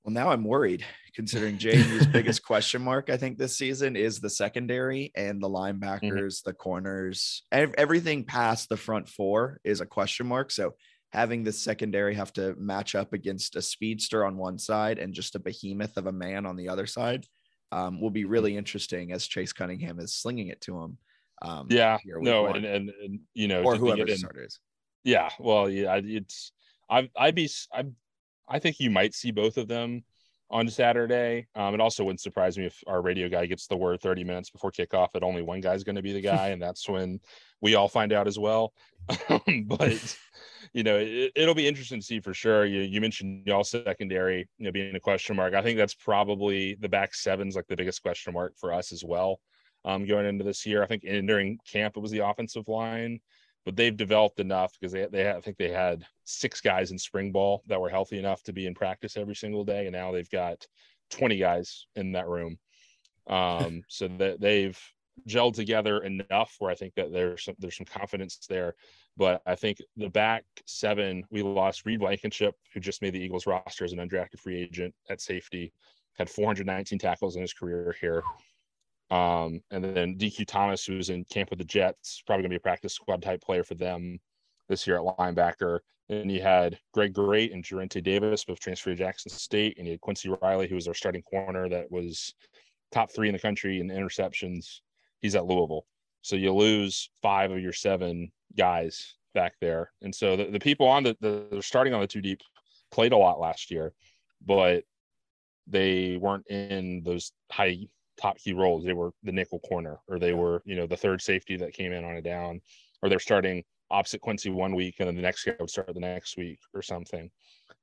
D: Well, now I'm worried, considering JMU's biggest question mark, I think, this season is the secondary and the linebackers, the corners. Everything past the front four is a question mark. So having the secondary have to match up against a speedster on one side and just a behemoth of a man on the other side will be really interesting as Chase Cunningham is slinging it to him.
E: And you know,
D: or whoever the starter is.
E: Yeah. Well, yeah, I think you might see both of them on Saturday. It also wouldn't surprise me if our radio guy gets the word 30 minutes before kickoff that only one guy's going to be the guy, and that's when we all find out as well. But you know, it'll be interesting to see for sure. You mentioned y'all secondary, you know, being a question mark. I think that's probably the back seven's like the biggest question mark for us as well. Going into this year, I think during camp it was the offensive line. But they've developed enough because I think they had 6 guys in spring ball that were healthy enough to be in practice every single day, and now they've got 20 guys in that room. So that they've gelled together enough where I think that there's some confidence there. But I think the back 7, we lost Reed Blankenship, who just made the Eagles roster as an undrafted free agent at safety, had 419 tackles in his career here. And then DQ Thomas, who was in camp with the Jets, probably going to be a practice squad type player for them this year at linebacker. And you had Greg Great and Jarente Davis, both transferred to Jackson State. And you had Quincy Riley, who was our starting corner that was top 3 in the country in interceptions. He's at Louisville. So you lose 5 of your 7 guys back there. And so the people on the starting on the 2 deep played a lot last year, but they weren't in those high top key roles. They were the nickel corner, or they were, you know, the third safety that came in on a down, or they're starting opposite Quincy one week and then the next guy would start the next week or something.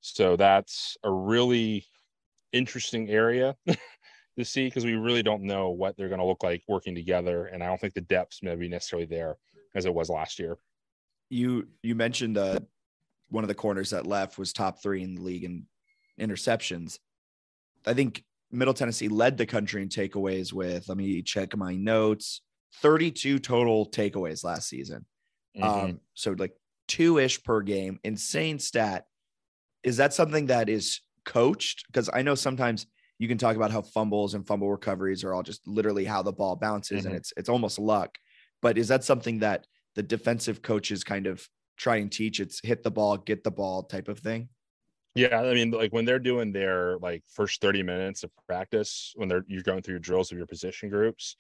E: So that's a really interesting area to see, because we really don't know what they're going to look like working together. And I don't think the depth's maybe necessarily there as it was last year.
D: You mentioned one of the corners that left was top 3 in the league in interceptions. I think Middle Tennessee led the country in takeaways with, let me check my notes, 32 total takeaways last season. So like 2-ish per game, insane stat. Is that something that is coached? Because I know sometimes you can talk about how fumbles and fumble recoveries are all just literally how the ball bounces, and it's almost luck. But is that something that the defensive coaches kind of try and teach? It's hit the ball, get the ball type of thing?
E: Yeah, I mean, like when they're doing their like first 30 minutes of practice, when you're going through your drills of your position groups,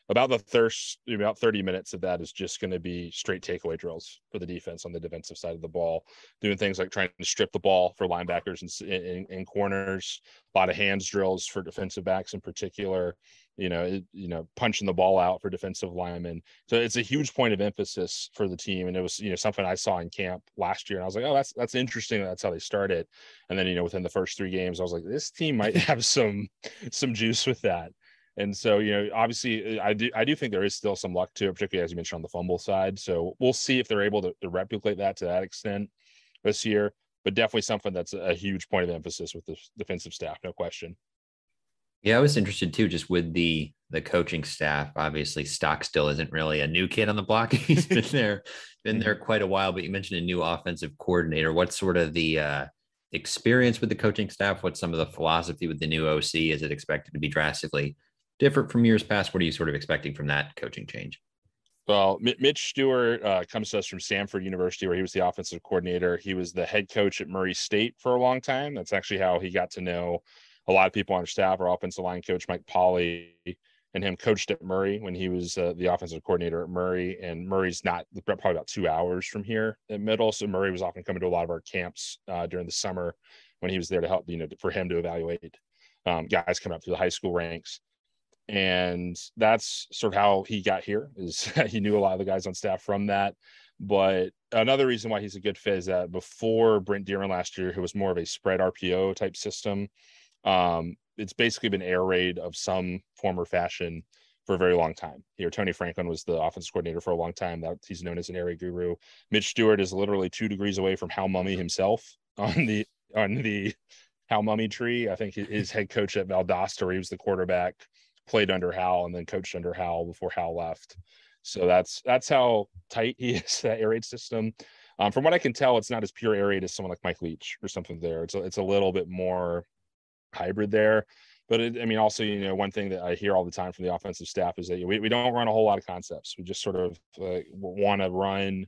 E: about 30 minutes of that is just going to be straight takeaway drills for the defense on the defensive side of the ball, doing things like trying to strip the ball for linebackers and corners, a lot of hands drills for defensive backs in particular, punching the ball out for defensive linemen. So it's a huge point of emphasis for the team. And it was, something I saw in camp last year. And I was like, oh, that's interesting. That's how they started. And then, within the first 3 games, I was like, this team might have some juice with that. And so, obviously I do think there is still some luck to it, particularly as you mentioned on the fumble side. So we'll see if they're able to replicate that to that extent this year, but definitely something that's a huge point of emphasis with the defensive staff. No question.
C: Yeah, I was interested too, just with the coaching staff. Obviously, Stock still isn't really a new kid on the block. He's been there quite a while. But you mentioned a new offensive coordinator. What's sort of the experience with the coaching staff? What's some of the philosophy with the new OC? Is it expected to be drastically different from years past? What are you sort of expecting from that coaching change?
E: Well, Mitch Stewart comes to us from Samford University, where he was the offensive coordinator. He was the head coach at Murray State for a long time. That's actually how he got to know a lot of people on our staff. Our offensive line coach, Mike Pauley, and him coached at Murray when he was the offensive coordinator at Murray. And Murray's probably about 2 hours from here at Middle. So Murray was often coming to a lot of our camps during the summer when he was there to help, for him to evaluate guys coming up through the high school ranks. And that's sort of how he got here, is he knew a lot of the guys on staff from that. But another reason why he's a good fit is that before Brent Dearman last year, who was more of a spread RPO type system, it's basically been air raid of some form or fashion for a very long time. Here, Tony Franklin was the offensive coordinator for a long time. That he's known as an air raid guru. Mitch Stewart is literally 2 degrees away from Hal Mummy himself on the Hal Mummy tree. I think his head coach at Valdosta, where he was the quarterback, played under Hal and then coached under Hal before Hal left. So that's how tight he is, that air raid system. From what I can tell, it's not as pure air raid as someone like Mike Leach or something there. It's a little bit more hybrid there. But also, one thing that I hear all the time from the offensive staff is that we don't run a whole lot of concepts. We just sort of want to run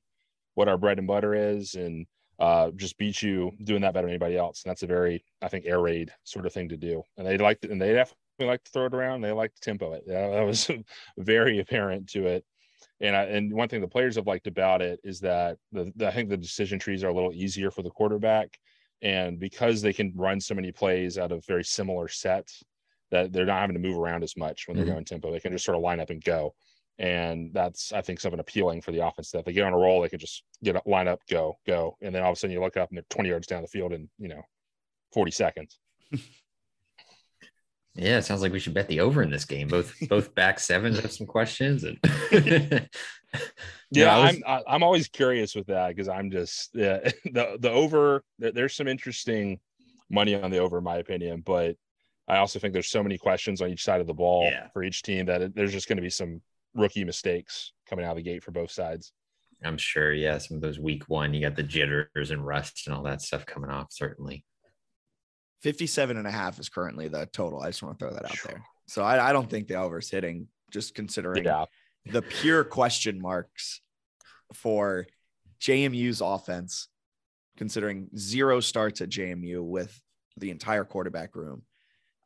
E: what our bread and butter is and just beat you doing that better than anybody else. And that's a very, I think, air raid sort of thing to do. And they definitely like to throw it around. They like to tempo it. That was very apparent to it. And one thing the players have liked about it is that I think the decision trees are a little easier for the quarterback. And because they can run so many plays out of very similar sets, that they're not having to move around as much when they're going tempo. They can just sort of line up and go. And that's, I think, something appealing for the offense, that if they get on a roll, they can just line up, go. And then all of a sudden you look up and they're 20 yards down the field in, 40 seconds.
C: Yeah, it sounds like we should bet the over in this game. Both back sevens have some questions. And
E: I'm always curious with that, because I'm just the over. There's some interesting money on the over, in my opinion, but I also think there's so many questions on each side of the ball for each team that there's just going to be some rookie mistakes coming out of the gate for both sides.
C: I'm sure. Yeah, some of those week one, you got the jitters and rust and all that stuff coming off. Certainly.
D: 57.5 is currently the total. I just want to throw that out there. So I don't think the over is hitting, just considering the pure question marks for JMU's offense, considering 0 starts at JMU with the entire quarterback room.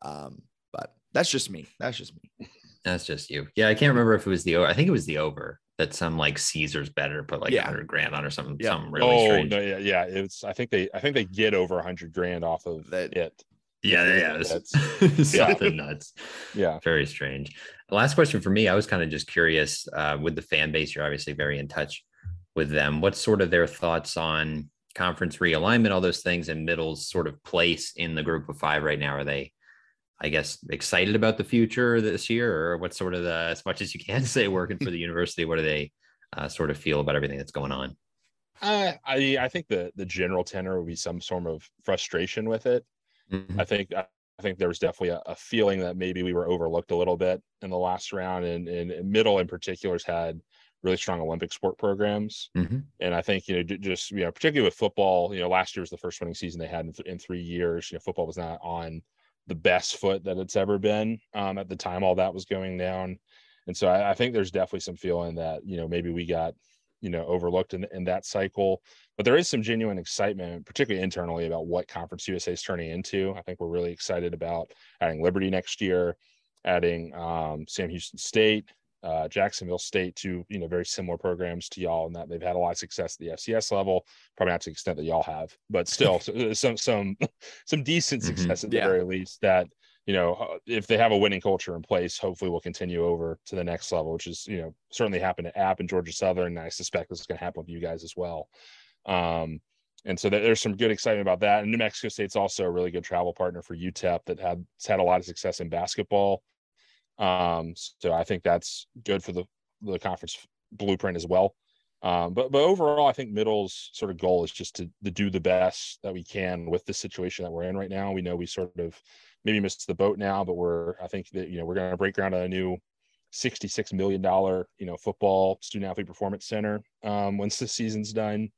D: But that's just me. That's just you.
C: Yeah, I can't remember if it was the over. I think it was the over that some like Caesar's better put like $100,000 on or something. Yeah. Something really strange.
E: No, yeah. It's I think they get over $100,000 off of that.
C: Yeah. It's something nuts.
E: Yeah.
C: Very strange. The last question for me, I was kind of just curious with the fan base. You're obviously very in touch with them. What's sort of their thoughts on conference realignment, all those things, and Middle's sort of place in the group of 5 right now? Are they, I guess, excited about the future this year, or what's sort of as much as you can say, working for the university, what do they sort of feel about everything that's going on?
E: I think the general tenor would be some sort of frustration with it. I think there was definitely a feeling that maybe we were overlooked a little bit in the last round, and Middle in particular has had really strong Olympic sport programs. And I think, just, particularly with football, last year was the first winning season they had in 3 years. Football was not on the best foot that it's ever been at the time all that was going down. And so I think there's definitely some feeling that, maybe we got, overlooked in that cycle. But there is some genuine excitement, particularly internally, about what Conference USA is turning into. I think we're really excited about adding Liberty next year, adding Sam Houston State, Jacksonville State, to very similar programs to y'all, and that they've had a lot of success at the FCS level, probably not to the extent that y'all have, but still some decent success at the very least. That if they have a winning culture in place, hopefully we'll continue over to the next level, which is certainly happened at App and Georgia Southern, and I suspect this is going to happen with you guys as well. And so there's some good excitement about that. And New Mexico State's also a really good travel partner for UTEP that has had a lot of success in basketball. So I think that's good for the conference blueprint as well. But overall, I think Middle's sort of goal is just to do the best that we can with the situation that we're in right now. We know we sort of maybe missed the boat now, but I think that, we're going to break ground on a new $66 million, football student athlete performance center, once the season's done.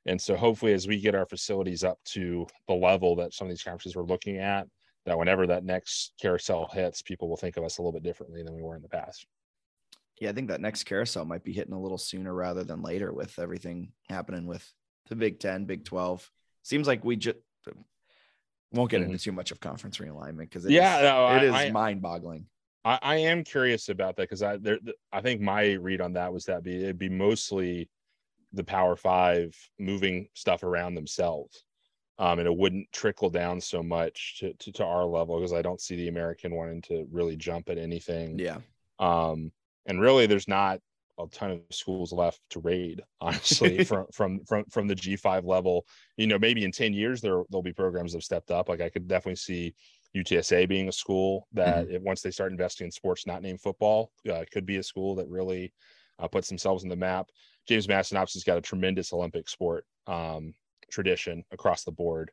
E: And so hopefully as we get our facilities up to the level that some of these conferences we're looking at, that whenever that next carousel hits, people will think of us a little bit differently than we were in the past.
D: Yeah, I think that next carousel might be hitting a little sooner rather than later with everything happening with the Big 10, Big 12. Seems like we just won't get into too much of conference realignment, because it is mind-boggling.
E: I am curious about that, because I think my read on that was that it'd be mostly the Power Five moving stuff around themselves. And it wouldn't trickle down so much to our level, because I don't see the American wanting to really jump at anything.
D: Yeah.
E: And really, there's not a ton of schools left to raid, honestly, from the G5 level. Maybe in 10 years there'll be programs that have stepped up. Like I could definitely see UTSA being a school that once they start investing in sports not named football, could be a school that really puts themselves on the map. James Madison obviously has got a tremendous Olympic sport tradition across the board.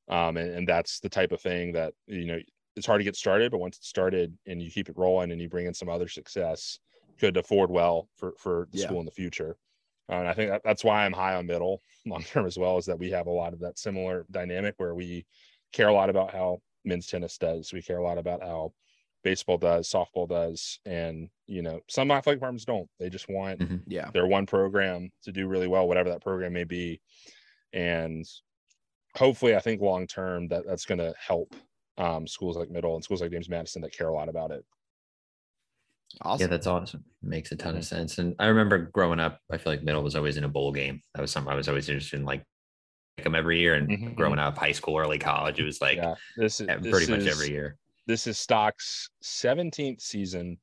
E: And that's the type of thing that, it's hard to get started, but once it's started and you keep it rolling and you bring in some other success, could afford well for the school in the future. And I think that's why I'm high on Middle long term as well, is that we have a lot of that similar dynamic where we care a lot about how men's tennis does. We care a lot about how baseball does, softball does. And, some athletic departments don't. They just want their one program to do really well, whatever that program may be. And hopefully, I think long term that's going to help schools like Middle and schools like James Madison that care a lot about it.
C: Awesome. Yeah, that's awesome. Makes a ton of sense. And I remember growing up, I feel like Middle was always in a bowl game. That was something I was always interested in, like them every year. And growing up, high school, early college, it was like pretty much every year.
E: This is Stock's 17th season.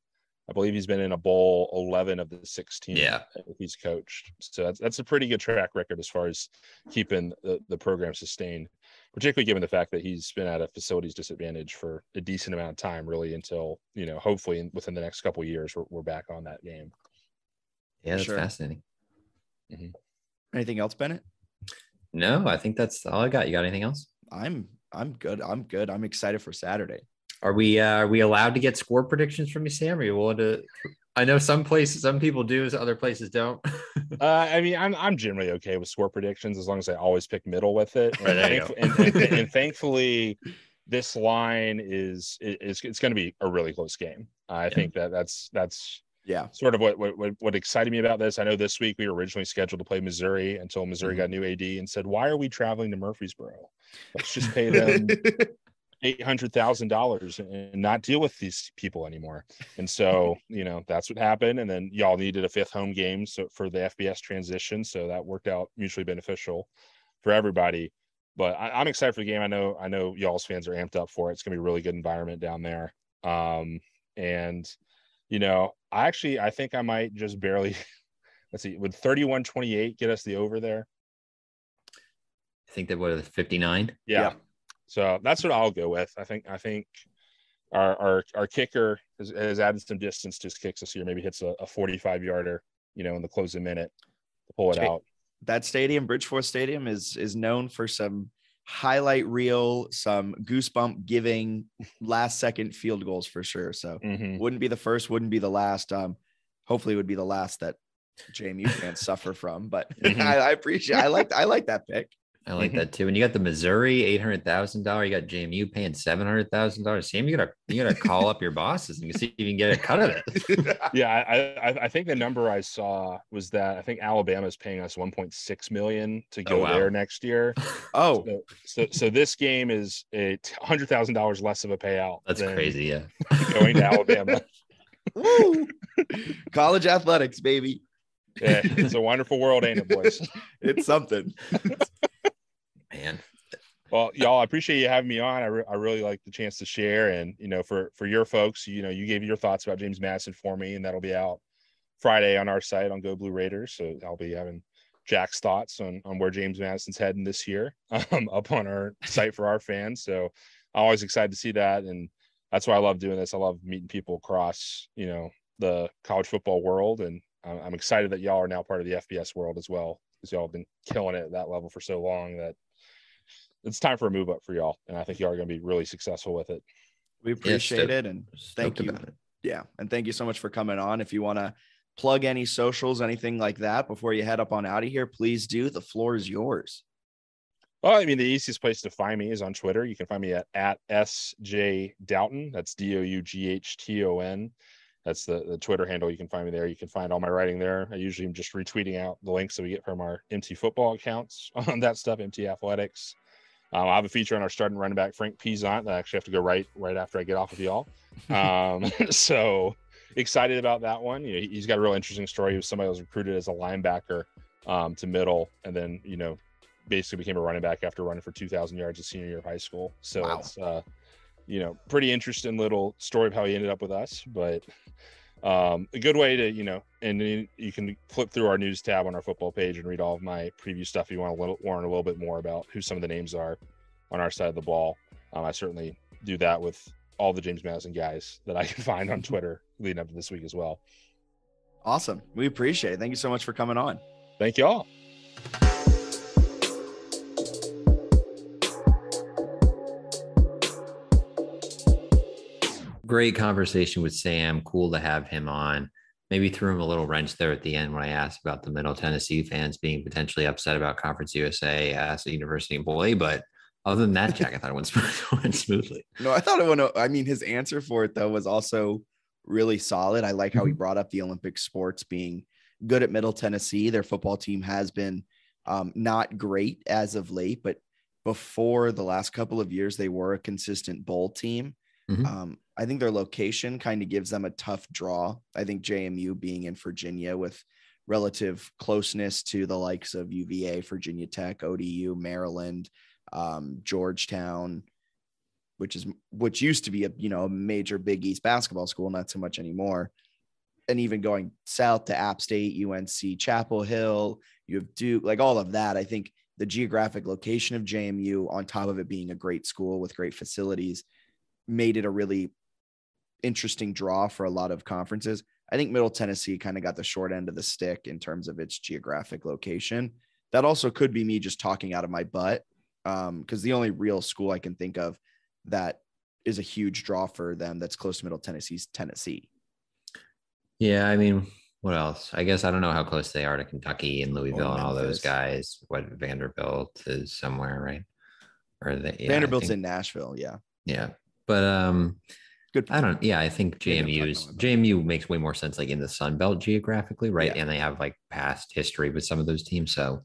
E: I believe he's been in a bowl 11 of the 16 he's coached. So that's a pretty good track record as far as keeping the program sustained, particularly given the fact that he's been at a facilities disadvantage for a decent amount of time, really, until, hopefully within the next couple of years, we're back on that game.
C: Yeah, that's fascinating.
D: Anything else, Bennett?
C: No, I think that's all I got. You got anything else?
D: I'm good. I'm excited for Saturday.
C: Are we allowed to get score predictions from you, Sam? Are you willing to? I know some people do, other places don't.
E: I'm generally okay with score predictions as long as I always pick Middle with it. And thankfully, this line it's going to be a really close game. I think that's sort of what excited me about this. I know this week we were originally scheduled to play Missouri until Missouri got a new AD and said, "Why are we traveling to Murfreesboro? Let's just pay them $800,000 and not deal with these people anymore." And so, that's what happened. And then y'all needed a fifth home game for the FBS transition. So that worked out mutually beneficial for everybody. But I'm excited for the game. I know y'all's fans are amped up for it. It's gonna be a really good environment down there. And I think I might just barely, let's see, would 31-28 get us the over there?
C: I think that was 59.
E: Yeah. So that's what I'll go with. I think our kicker has added some distance to his kicks this year. Maybe hits a 45-yarder, in the closing minute to pull it out.
D: That stadium, Bridgeforth Stadium, is known for some highlight reel, some goosebump giving last second field goals for sure. So wouldn't be the first, wouldn't be the last. Hopefully it would be the last that JMU fans suffer from. But I appreciate. I like that pick.
C: I like that too. And you got the Missouri $800,000. You got JMU paying $700,000. Sam, you gotta call up your bosses and see if you can get a cut of it.
E: Yeah, I think the number I saw was that I think Alabama is paying us $1.6 million to go there next year. So this game is $100,000 less of a payout.
C: That's crazy. Yeah,
E: going to Alabama.
D: Woo! College athletics, baby.
E: Yeah, it's a wonderful world, ain't it, boys?
D: It's something.
C: Man.
E: Well, y'all, I appreciate you having me on. I really like the chance to share. And, for your folks, you gave your thoughts about James Madison for me, and that'll be out Friday on our site on Go Blue Raiders. So I'll be having Jack's thoughts on where James Madison's heading this year up on our site for our fans. So I'm always excited to see that. And that's why I love doing this. I love meeting people across, the college football world. And I'm excited that y'all are now part of the FBS world as well, because y'all have been killing it at that level for so long that it's time for a move up for y'all. And I think y'all are going to be really successful with it.
D: We appreciate it. And thank you. Yeah. And thank you so much for coming on. If you want to plug any socials, anything like that before you head up on out of here, please do. The floor is yours.
E: Well, the easiest place to find me is on Twitter. You can find me at SJ Doughton. That's DOUGHTON. That's the Twitter handle. You can find me there. You can find all my writing there. I usually am just retweeting out the links that we get from our MT football accounts on that stuff, MT Athletics. I have a feature on our starting running back, Frank Pizant, that I actually have to go right after I get off of y'all. So excited about that one. He's got a real interesting story. He was somebody that was recruited as a linebacker to Middle, and then, basically became a running back after running for 2,000 yards his senior year of high school. So
D: Wow.
E: It's pretty interesting little story of how he ended up with us, but a good way to, and then you can flip through our news tab on our football page and read all of my preview stuff if you want to learn a little bit more about who some of the names are on our side of the ball. I certainly do that with all the James Madison guys that I can find on Twitter leading up to this week as well.
D: Awesome. We appreciate it. Thank you so much for coming on.
E: Thank you all.
C: Great conversation with Sam. Cool to have him on. Maybe threw him a little wrench there at the end when I asked about the Middle Tennessee fans being potentially upset about Conference USA as a university employee. But other than that, Jack, I thought it went smoothly.
D: No, I thought it went. I mean, his answer for it, though, was also really solid. I like how he brought up the Olympic sports being good at Middle Tennessee. Their football team has been not great as of late, but before the last couple of years, they were a consistent bowl team. I think their location kind of gives them a tough draw. I think JMU being in Virginia with relative closeness to the likes of UVA, Virginia Tech, ODU, Maryland, Georgetown, which used to be a major Big East basketball school, not so much anymore. And even going south to App State, UNC, Chapel Hill, you have Duke, like all of that. I think the geographic location of JMU, on top of it being a great school with great facilities, made it a really interesting draw for a lot of conferences. I think Middle Tennessee kind of got the short end of the stick in terms of its geographic location. That also could be me just talking out of my butt, because the only real school I can think of that is a huge draw for them that's close to Middle Tennessee's Tennessee.
C: Yeah, I mean, what else? I guess I don't know how close they are to Kentucky and Louisville
D: Or
C: and all those
D: Memphis.
C: guys. What, Vanderbilt is somewhere, right? Or
D: Vanderbilt's in Nashville, yeah.
C: Yeah, but
D: Good.
C: I think
D: Maybe I'm
C: JMU makes way more sense like in the Sun Belt geographically, right?
D: Yeah.
C: And they have like past history with some of those teams, so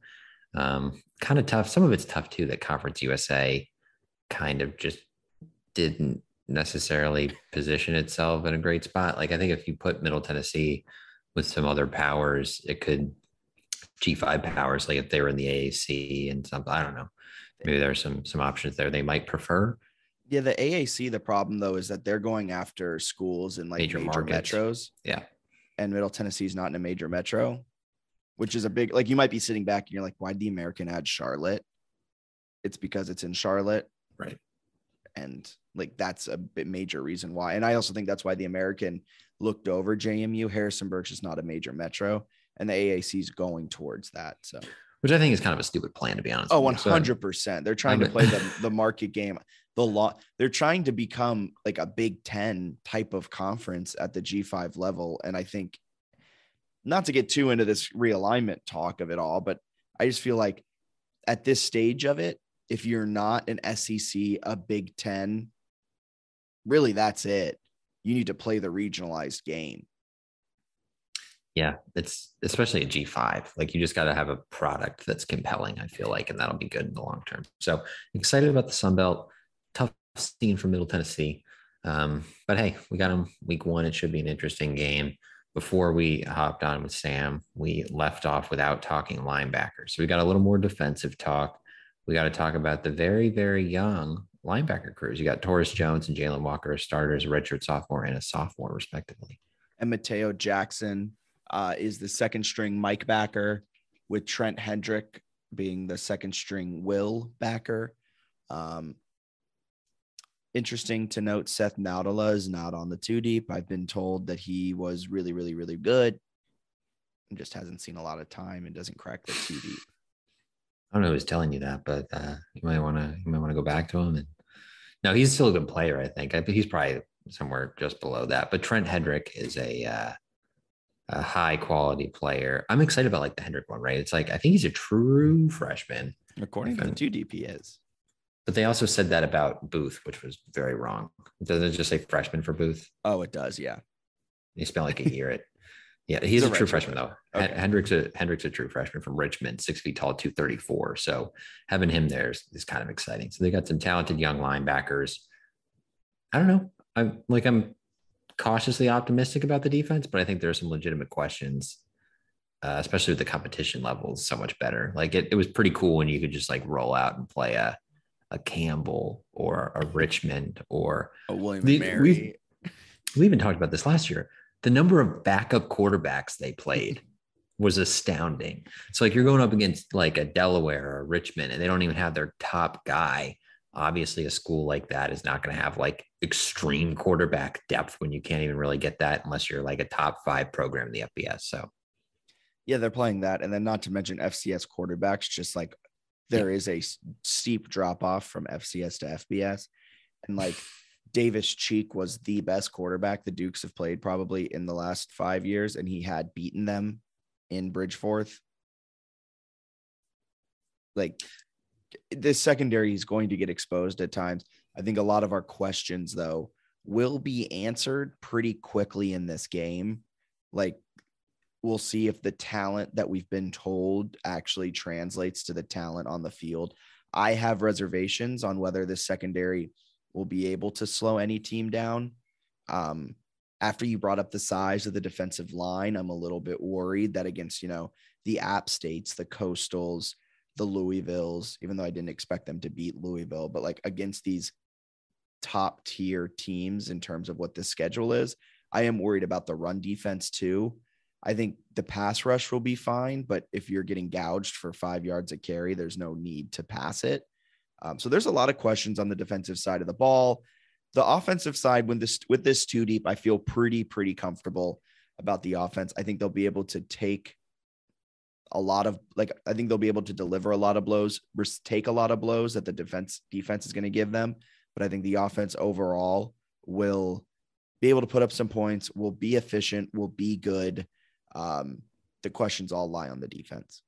C: kind of tough. Some of it's tough too that Conference USA kind of just didn't necessarily position itself in a great spot. Like I think if you put Middle Tennessee with some other powers, it could G5 powers, like if they were in the AAC and something, I don't know. Maybe there's some options there they might prefer.
D: Yeah, the AAC, the problem though is that they're going after schools in like major
C: markets.
D: metros.
C: Yeah.
D: And Middle Tennessee is not in a major metro, which is a big, like you might be sitting back and you're like, why'd the American add Charlotte? It's because it's in Charlotte.
C: Right.
D: And like, that's a bit major reason why. And I also think that's why the American looked over JMU. Harrisonburg's is not a major metro, and the AAC is going towards that. So,
C: which I think is kind of a stupid plan, to be honest.
D: Oh, 100%. They're trying to play the market game. They're trying to become like a Big Ten type of conference at the G5 level. And I think, not to get too into this realignment talk of it all, but I just feel like at this stage of it, if you're not an SEC, a Big Ten, really that's it. You need to play the regionalized game.
C: Yeah, it's especially a G5. Like you just got to have a product that's compelling, I feel like, and that'll be good in the long term. So excited about the Sun Belt. Tough scene for Middle Tennessee. But hey, we got them week 1. It should be an interesting game. Before we hopped on with Sam, we left off without talking linebackers. So we got a little more defensive talk. We got to talk about the very, very young linebacker crews. You got Torres Jones and Jalen Walker as starters, a redshirt sophomore and a sophomore, respectively.
D: And Mateo Jackson is the second string Mike backer, with Trent Hendrick being the second string Will backer. Interesting to note, Seth Naudala is not on the 2 deep. I've been told that he was really, really, really good and just hasn't seen a lot of time and doesn't crack the 2 deep.
C: I don't know who's telling you that, but you might want to go back to him. And no, he's still a good player. I think he's probably somewhere just below that. But Trent Hendrick is a high quality player. I'm excited about like the Hendrick one, right? It's like I think he's a true freshman.
D: According to the 2 deep, he is.
C: But they also said that about Booth, which was very wrong. Doesn't it just say freshman for Booth?
D: Oh, it does. Yeah.
C: He spent like a year at. Yeah, he's a true freshman though.
D: Okay.
C: Hendrick's a true freshman from Richmond, 6 feet tall, 234. So having him there is kind of exciting. So they got some talented young linebackers. I don't know. I'm cautiously optimistic about the defense, but I think there are some legitimate questions especially with the competition levels so much better. Like it was pretty cool when you could just like roll out and play a Campbell or a Richmond or
D: a William and Mary.
C: We even talked about this last year. The number of backup quarterbacks they played was astounding. So like you're going up against like a Delaware or a Richmond, and they don't even have their top guy. Obviously, a school like that is not going to have like extreme quarterback depth when you can't even really get that unless you're like a top 5 program in the FBS. So
D: yeah, they're playing that. And then not to mention FCS quarterbacks, just like there is a steep drop off from FCS to FBS. And like Davis Cheek was the best quarterback the Dukes have played probably in the last 5 years. And he had beaten them in Bridgeforth. Like this secondary is going to get exposed at times. I think a lot of our questions though will be answered pretty quickly in this game. Like we'll see if the talent that we've been told actually translates to the talent on the field. I have reservations on whether this secondary will be able to slow any team down. After you brought up the size of the defensive line, I'm a little bit worried that against, the App States, the Coastals, the Louisvilles, even though I didn't expect them to beat Louisville, but like against these top tier teams in terms of what the schedule is, I am worried about the run defense too. I think the pass rush will be fine, but if you're getting gouged for 5 yards a carry, there's no need to pass it. So there's a lot of questions on the defensive side of the ball. The offensive side, with this 2 deep, I feel pretty comfortable about the offense. I think they'll be able to take I think they'll be able to deliver a lot of blows, take a lot of blows that the defense is going to give them. But I think the offense overall will be able to put up some points, will be efficient, will be good. The questions all lie on the defense.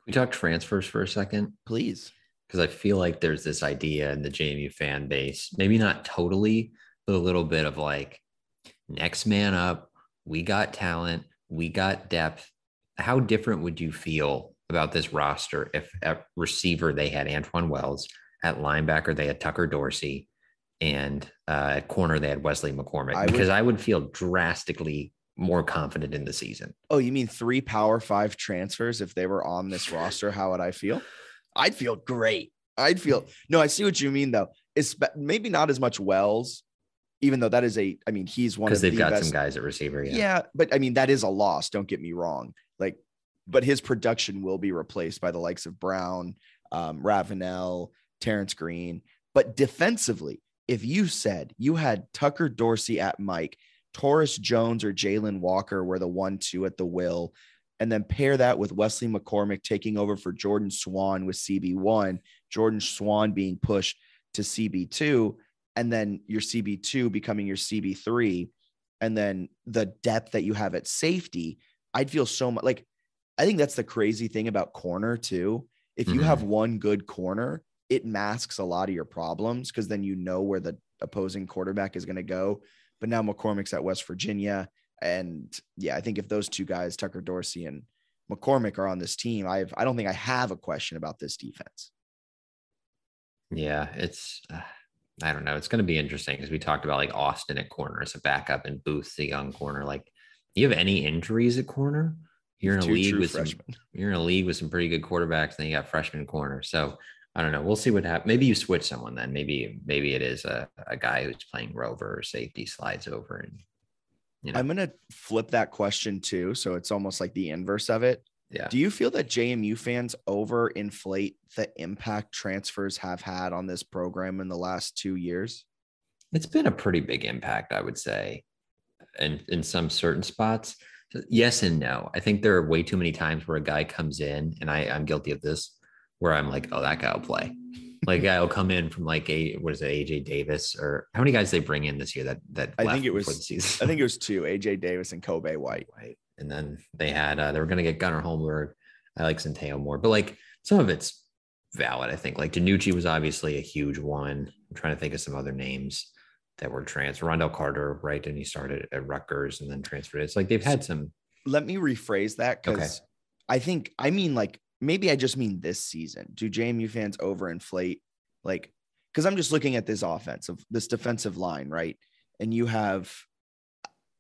C: We talk transfers for a second,
D: please,
C: because I feel like there's this idea in the JMU fan base, maybe not totally, but a little bit of like next man up. We got talent, we got depth. How different would you feel about this roster if at receiver they had Antoine Wells, at linebacker they had Tucker Dorsey, and at corner they had Wesley McCormick? I would feel drastically more confident in the season.
D: Oh, you mean 3 Power 5 transfers? If they were on this roster, how would I feel? I'd feel great. No, I see what you mean though. It's maybe not as much Wells, even though that is he's one of the best. Because they've got
C: some guys at receiver.
D: Yeah, but that is a loss. Don't get me wrong. But his production will be replaced by the likes of Brown, Ravenel, Terrence Green. But defensively, if you said you had Tucker Dorsey at Mike, Taurus Jones or Jalen Walker were the 1-2 at the will, and then pair that with Wesley McCormick taking over for Jordan Swan with CB1, Jordan Swan being pushed to CB2, and then your CB2 becoming your CB3, and then the depth that you have at safety, I'd feel so much like, I think that's the crazy thing about corner too. If you have one good corner, it masks a lot of your problems because then you know where the opposing quarterback is going to go. But now McCormick's at West Virginia. And yeah, I think if those 2 guys, Tucker Dorsey and McCormick, are on this team, I don't think I have a question about this defense.
C: Yeah, it's, I don't know. It's going to be interesting because we talked about like Austin at corner as a backup and Booth, the young corner. Like, do you have any injuries at corner? You're in a league with some pretty good quarterbacks, and you got freshman corner. So I don't know. We'll see what happens. Maybe you switch someone then. Maybe it is a guy who's playing rover or safety slides over. And
D: I'm gonna flip that question too. So it's almost like the inverse of it.
C: Yeah.
D: Do you feel that JMU fans overinflate the impact transfers have had on this program in the last 2 years?
C: It's been a pretty big impact, I would say, and in some certain spots. Yes and no. I think there are way too many times where a guy comes in, and I'm guilty of this, where I'm like, oh, that guy will play. Like a guy will come in from like AJ Davis, or how many guys they bring in this year that
D: I think it was 2, AJ Davis and Kobe White.
C: And then they had they were going to get Gunnar Holmberg. I like Centeo more, but like some of it's valid. I think like DiNucci was obviously a huge one. I'm trying to think of some other names that were transferred. Rondell Carter, right? And he started at Rutgers and then transferred. It's like they've had some.
D: Let me rephrase that because I mean like maybe I just mean this season. Do JMU fans overinflate? Like, because I'm just looking at this this defensive line, right? And you have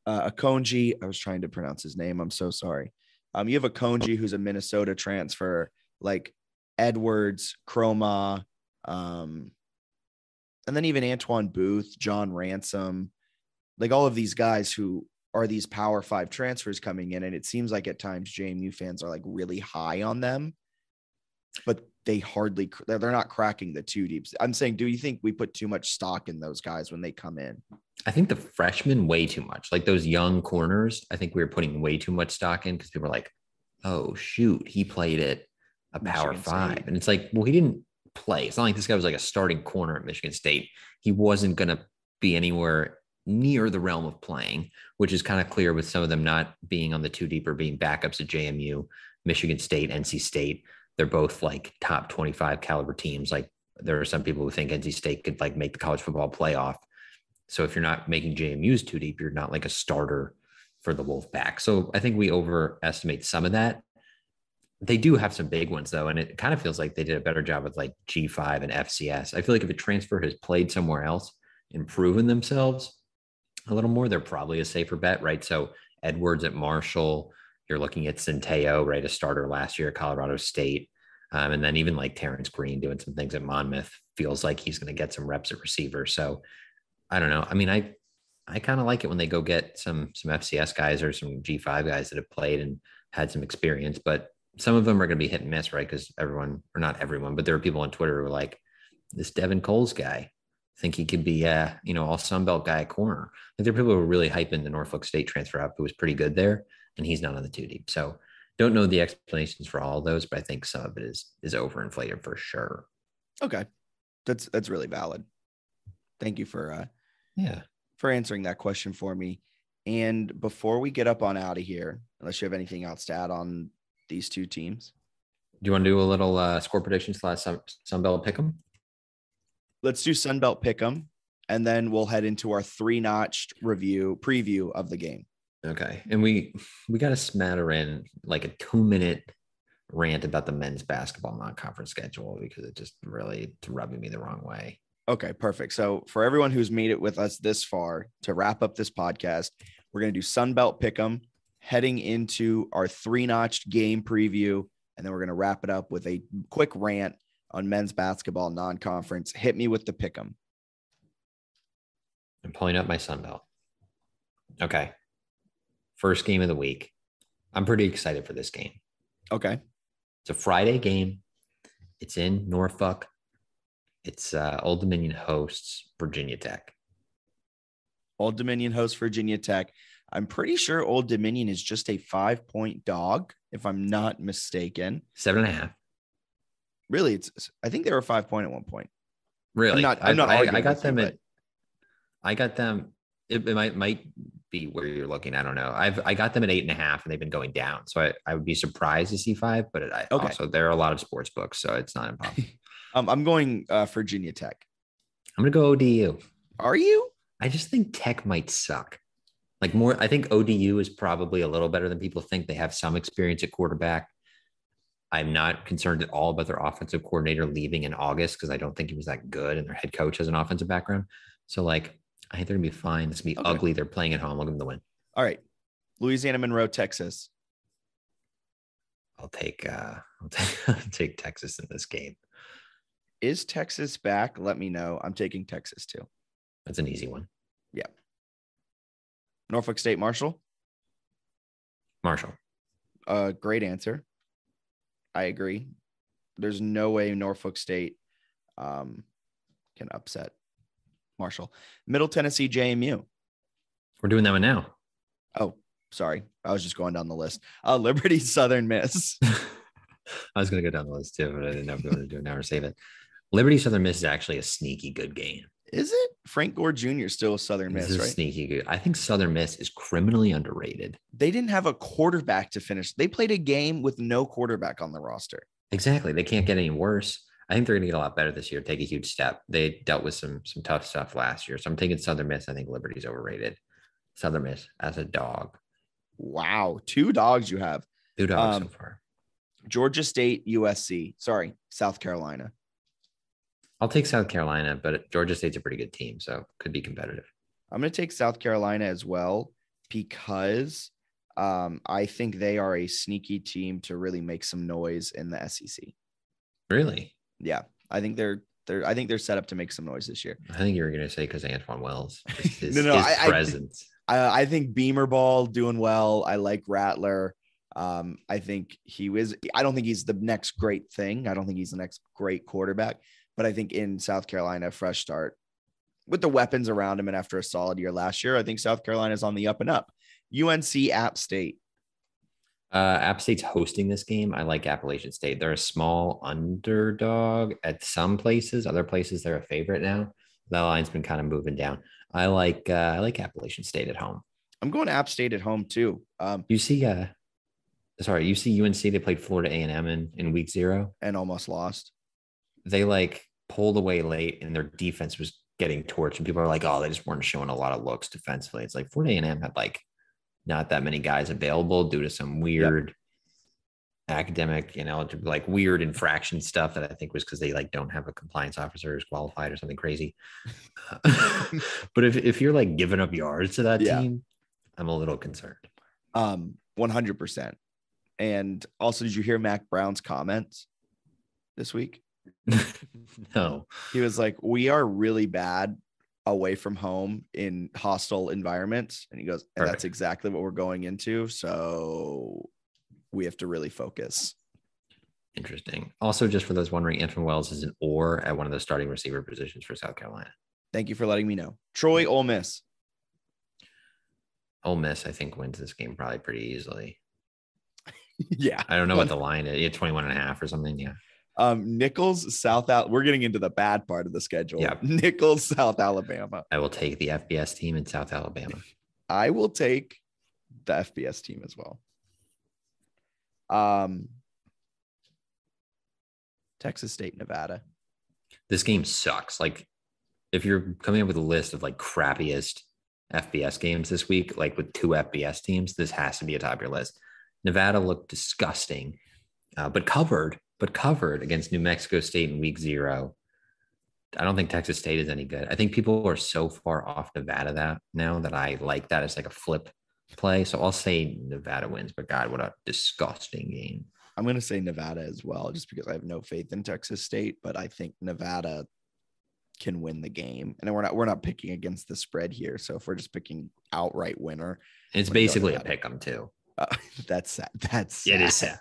D: Akonji. I was trying to pronounce his name. I'm so sorry. You have a Konji who's a Minnesota transfer, like Edwards, Chroma, and then even Antoine Booth, John Ransom, like all of these guys who are these Power 5 transfers coming in. And it seems like at times JMU fans are like really high on them, but they're not cracking the two deeps. I'm saying, do you think we put too much stock in those guys when they come in?
C: I think the freshmen way too much. Like those young corners, I think we were putting way too much stock in because people were like, oh, shoot, he played at a Power 5. And it's like, well, he didn't play. It's not like this guy was like a starting corner at Michigan State. He wasn't going to be anywhere near the realm of playing, which is kind of clear with some of them not being on the two deep or being backups at JMU, Michigan State, NC State. They're both like top 25 caliber teams. Like there are some people who think NC State could like make the college football playoff. So if you're not making JMU's two deep, you're not like a starter for the Wolfpack. So I think we overestimate some of that. They do have some big ones though. And it kind of feels like they did a better job with like G5 and FCS. I feel like if a transfer has played somewhere else and proven themselves a little more, they're probably a safer bet, right? So Edwards at Marshall, you're looking at Centeo, right? A starter last year at Colorado State. And then even like Terrence Green doing some things at Monmouth feels like he's going to get some reps at receiver. So I don't know. I mean, I kind of like it when they go get some FCS guys or some G5 guys that have played and had some experience, but some of them are going to be hit and miss, right? Because everyone, or not everyone, but there are people on Twitter who are like, this Devin Coles guy, think he could be all Sunbelt guy at corner. Like there are people who are really hyping the Norfolk State transfer up who was pretty good there, and he's not on the two deep. So don't know the explanations for all of those, but I think some of it is overinflated for sure.
D: Okay. That's really valid. Thank you for answering that question for me. And before we get up on out of here, unless you have anything else to add on these two teams.
C: Do you want to do a little score predictions / Sunbelt pick'em?
D: Let's do Sunbelt pick'em, and then we'll head into our 3-notched preview of the game.
C: Okay. And we got to smatter in like a 2-minute rant about the men's basketball non-conference schedule because it's rubbing me the wrong way.
D: Okay, perfect. So for everyone who's made it with us this far, to wrap up this podcast, we're going to do Sunbelt pick'em, heading into our 3-notched game preview, and then we're going to wrap it up with a quick rant on men's basketball non-conference. Hit me with the pick'em.
C: I'm pulling up my Sunbelt. Okay. First game of the week. I'm pretty excited for this game.
D: Okay.
C: It's a Friday game. It's in Norfolk. It's Old Dominion hosts Virginia Tech.
D: Old Dominion hosts Virginia Tech. I'm pretty sure Old Dominion is just a 5-point dog, if I'm not mistaken.
C: 7.5.
D: Really, I think they were 5-point at one point.
C: Really?
D: I'm not
C: I got them at. I got them. It might be where you're looking. I don't know. I got them at 8.5, and they've been going down. So I would be surprised to see 5. But also there are a lot of sports books, so it's not impossible.
D: I'm going Virginia Tech.
C: I'm gonna go ODU.
D: Are you?
C: I just think Tech might suck. Like more, I think ODU is probably a little better than people think. They have some experience at quarterback. I'm not concerned at all about their offensive coordinator leaving in August because I don't think he was that good, and their head coach has an offensive background. So like, I think they're gonna be fine. It's gonna be ugly. They're playing at home. I'll give them the win.
D: All right, Louisiana Monroe, Texas.
C: I'll take Texas in this game.
D: Is Texas back? Let me know. I'm taking Texas too.
C: That's an easy one.
D: Yeah. Norfolk State, Marshall.
C: Marshall.
D: Great answer. I agree. There's no way Norfolk State can upset Marshall. Middle Tennessee, JMU.
C: We're doing that one now.
D: Oh, sorry. I was just going down the list. Liberty, Southern Miss.
C: I was going to go down the list too, but I didn't know if we wanted to do it now or save it. Liberty Southern Miss is actually a sneaky good game.
D: Is it? Frank Gore Jr. still Southern Miss, right?
C: Sneaky good. I think Southern Miss is criminally underrated.
D: They didn't have a quarterback to finish. They played a game with no quarterback on the roster.
C: Exactly. They can't get any worse. I think they're going to get a lot better this year, take a huge step. They dealt with some tough stuff last year. So I'm taking Southern Miss. I think Liberty's overrated. Southern Miss as a dog.
D: Wow. 2 dogs you have.
C: 2 dogs so far.
D: Georgia State, USC. Sorry, South Carolina.
C: I'll take South Carolina, but Georgia State's a pretty good team, so could be competitive.
D: I'm going to take South Carolina as well because I think they are a sneaky team to really make some noise in the SEC.
C: Really?
D: Yeah, I think they're set up to make some noise this year.
C: I think you were going to say because Antoine Wells, his presence.
D: I think Beamer Ball doing well. I like Rattler. I think I don't think he's the next great thing. I don't think he's the next great quarterback, but I think in South Carolina, fresh start with the weapons around him. And after a solid year last year, I think South Carolina is on the up and up. UNC App State.
C: App State's hosting this game. I like Appalachian State. They're a small underdog at some places. Other places, they're a favorite now. That line's been kind of moving down. I like Appalachian State at home.
D: I'm going App State at home too.
C: You see UNC. They played Florida A&M in week 0
D: and almost lost.
C: They like pulled away late, and their defense was getting torched. And people are like, "Oh, they just weren't showing a lot of looks defensively." It's like Florida A&M had like not that many guys available due to some weird academic, like weird infraction stuff that I think was because they like don't have a compliance officer who's qualified or something crazy. But if you're like giving up yards to that team, I'm a little concerned.
D: 100%. And also, did you hear Mac Brown's comments this week?
C: No.
D: He was like, "We are really bad away from home in hostile environments." And he goes, and that's exactly what we're going into. So we have to really focus.
C: Interesting. Also, just for those wondering, Antoine Wells is an or at one of the starting receiver positions for South Carolina.
D: Thank you for letting me know. Troy, Ole Miss.
C: Ole Miss, I think, wins this game probably pretty easily.
D: Yeah.
C: I don't know what the line is. 21.5 or something. Yeah.
D: Nichols, South We're getting into the bad part of the schedule.
C: Yeah.
D: Nichols, South Alabama.
C: I will take the FBS team in South Alabama.
D: I will take the FBS team as well. Texas State, Nevada.
C: This game sucks. Like, if you're coming up with a list of like crappiest FBS games this week, like with 2 FBS teams, this has to be atop your list. Nevada looked disgusting, but covered against New Mexico State in week 0. I don't think Texas State is any good. I think people are so far off Nevada now that I like that as like a flip play. So I'll say Nevada wins, but God, what a disgusting game.
D: I'm going to say Nevada as well, just because I have no faith in Texas State, but I think Nevada can win the game. And we're not picking against the spread here. So if we're just picking outright winner,
C: it's basically a pick 'em too.
D: That's sad. That's sad.
C: It is sad.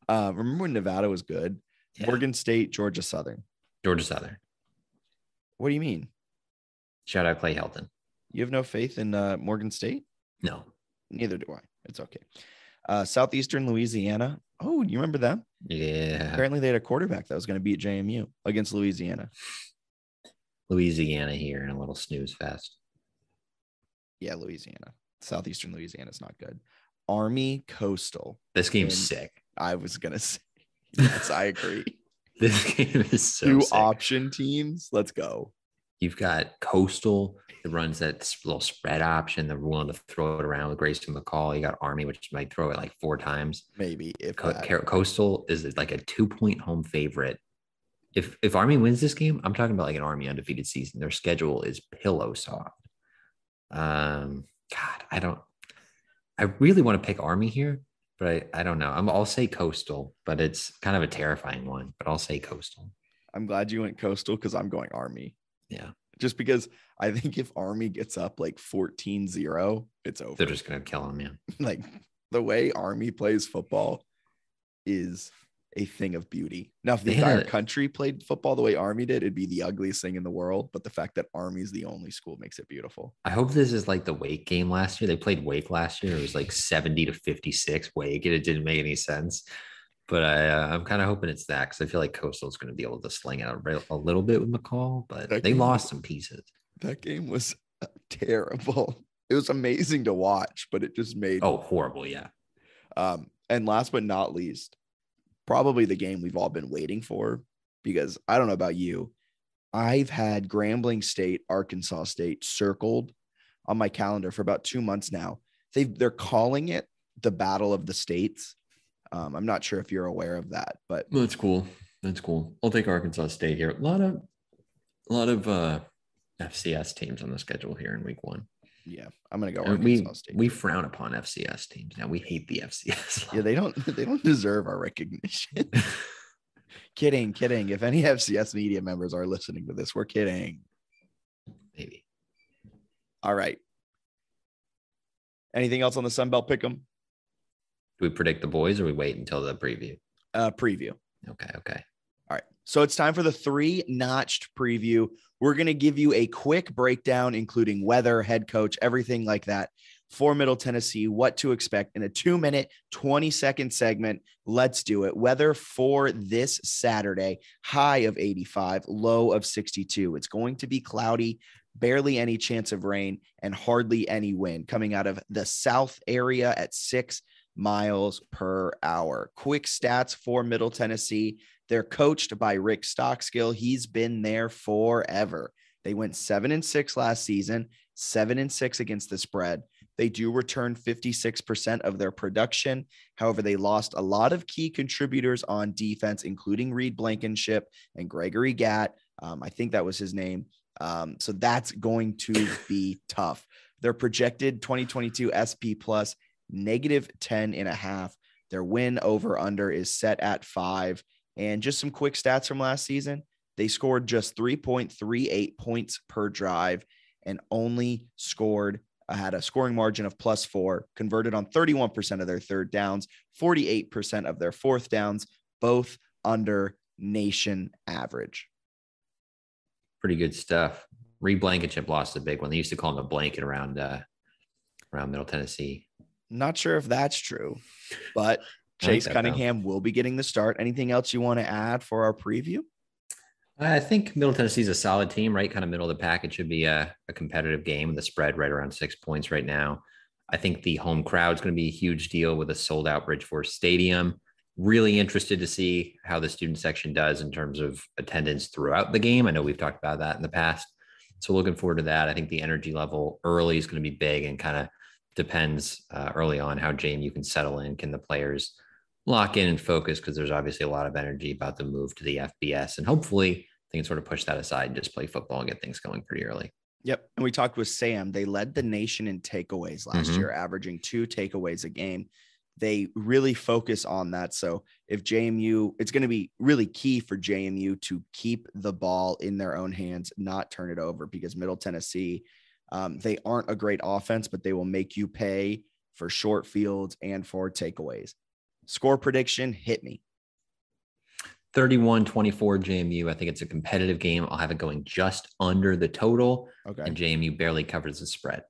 D: Remember when Nevada was good? Yeah. Morgan State, Georgia Southern.
C: Georgia Southern.
D: What do you mean?
C: Shout out Clay Helton.
D: You have no faith in Morgan State?
C: No.
D: Neither do I. It's okay. Southeastern Louisiana. Oh, you remember them?
C: Yeah.
D: Apparently they had a quarterback that was going to beat JMU against Louisiana.
C: Louisiana here in a little snooze fest.
D: Yeah, Louisiana. Southeastern Louisiana is not good. Army Coastal.
C: This game's sick.
D: I was going to say. Yes, I agree.
C: This game is so
D: 2
C: sick.
D: option teams. Let's go.
C: You've got Coastal that runs that little spread option. They're willing to throw it around with Grayson McCall. You got Army, which might throw it like 4 times.
D: Maybe. If
C: Coastal is like a 2-point home favorite. If Army wins this game, I'm talking about like an Army undefeated season. Their schedule is pillow soft. God, I really want to pick Army here, but I don't know. I'll say Coastal, but it's kind of a terrifying one, but I'll say Coastal.
D: I'm glad you went Coastal because I'm going Army.
C: Yeah.
D: Just because I think if Army gets up like 14-0, it's over.
C: They're just going to kill them, man.
D: Like the way Army plays football is a thing of beauty. Now, if the entire country played football the way Army did, it'd be the ugliest thing in the world. But the fact that Army is the only school makes it beautiful.
C: I hope this is like the Wake game last year. They played Wake last year. It was like 70-56 Wake, and it didn't make any sense. But I'm kind of hoping it's that because I feel like Coastal is going to be able to sling it a little bit with McCall, but they lost some pieces.
D: That game was terrible. It was amazing to watch, but it just made
C: horrible. Yeah.
D: And last but not least, probably the game we've all been waiting for, because I don't know about you. I've had Grambling State, Arkansas State circled on my calendar for about 2 months now. They're calling it the Battle of the States. I'm not sure if you're aware of that, but
C: that's cool. That's cool. I'll take Arkansas State here. A lot of FCS teams on the schedule here in week 1.
D: Yeah, I'm gonna go
C: And
D: Arkansas State.
C: we frown upon FCS teams. Now we hate the FCS.
D: Yeah, they don't deserve our recognition. Kidding. If any FCS media members are listening to this, we're kidding.
C: Maybe.
D: All right. Anything else on the Sun Belt Pick'em?
C: Do we predict the boys or we wait until the preview?
D: Preview.
C: Okay.
D: All right. So it's time for the 3-notched preview. We're going to give you a quick breakdown, including weather, head coach, everything like that for Middle Tennessee, what to expect in a 2-minute, 20-second segment. Let's do it. Weather for this Saturday, high of 85, low of 62. It's going to be cloudy, barely any chance of rain, and hardly any wind coming out of the south area at 6 miles per hour. Quick stats for Middle Tennessee. They're coached by Rick Stockskill. He's been there forever. They went 7-6 last season, 7-6 against the spread. They do return 56% of their production. However, they lost a lot of key contributors on defense, including Reed Blankenship and Gregory Gatt. I think that was his name. So that's going to be tough. Their projected 2022 SP plus -10.5. Their win over under is set at 5. And just some quick stats from last season. They scored just 3.38 points per drive and only had a scoring margin of +4, converted on 31% of their third downs, 48% of their fourth downs, both under nation average.
C: Pretty good stuff. Reed Blankenship lost a big one. They used to call him a blanket around Middle Tennessee.
D: Not sure if that's true, but Chase Cunningham will be getting the start. Anything else you want to add for our preview?
C: I think Middle Tennessee is a solid team, right? Kind of middle of the pack. It should be a competitive game. The spread right around 6 points right now. I think the home crowd is going to be a huge deal with a sold out Bridgeforth Stadium. Really interested to see how the student section does in terms of attendance throughout the game. I know we've talked about that in the past. So looking forward to that. I think the energy level early is going to be big and kind of depends early on how JMU can settle in. Can the players lock in and focus? Because there's obviously a lot of energy about the move to the FBS. And hopefully they can sort of push that aside and just play football and get things going pretty early.
D: Yep. And we talked with Sam. They led the nation in takeaways last year, averaging 2 takeaways a game. They really focus on that. So if JMU, it's going to be really key for JMU to keep the ball in their own hands, not turn it over, because Middle Tennessee, they aren't a great offense, but they will make you pay for short fields and for takeaways. Score prediction, hit me.
C: 31-24 JMU. I think it's a competitive game. I'll have it going just under the total.
D: Okay.
C: And JMU barely covers the spread.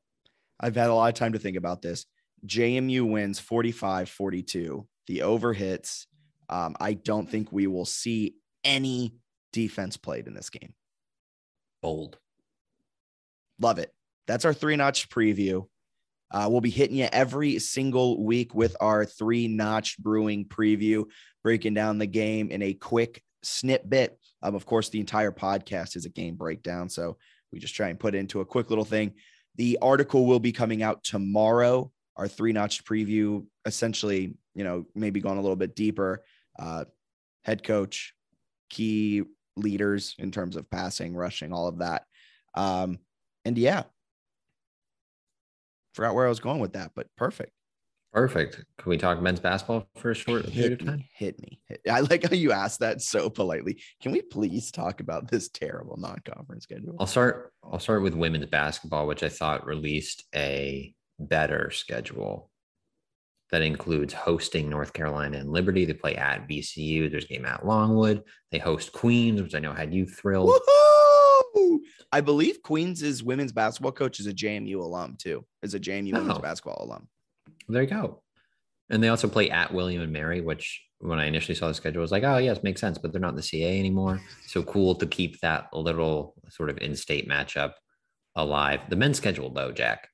D: I've had a lot of time to think about this. JMU wins 45-42. The over hits. I don't think we will see any defense played in this game.
C: Bold.
D: Love it. That's our 3-notch preview. We'll be hitting you every single week with our 3-notch brewing preview, breaking down the game in a quick snippet. Of course, the entire podcast is a game breakdown, so we just try and put it into a quick little thing. The article will be coming out tomorrow. Our 3-notch preview, essentially, maybe going a little bit deeper. Head coach, key leaders in terms of passing, rushing, all of that. And yeah, forgot where I was going with that, but perfect.
C: Perfect. Can we talk men's basketball for a short period of time?
D: Hit me. I like how you asked that so politely. Can we please talk about this terrible non-conference schedule?
C: I'll start with women's basketball, which I thought released a better schedule that includes hosting North Carolina and Liberty. They play at VCU. There's a game at Longwood. They host Queens, which I know had you thrilled.
D: Woo-hoo! I believe Queens' women's basketball coach is a JMU alum too. Is a JMU women's basketball alum.
C: There you go. And they also play at William and Mary, which when I initially saw the schedule, I was like, oh, yes, makes sense, but they're not in the CA anymore. So cool to keep that little sort of in-state matchup alive. The men's schedule, though, Jack,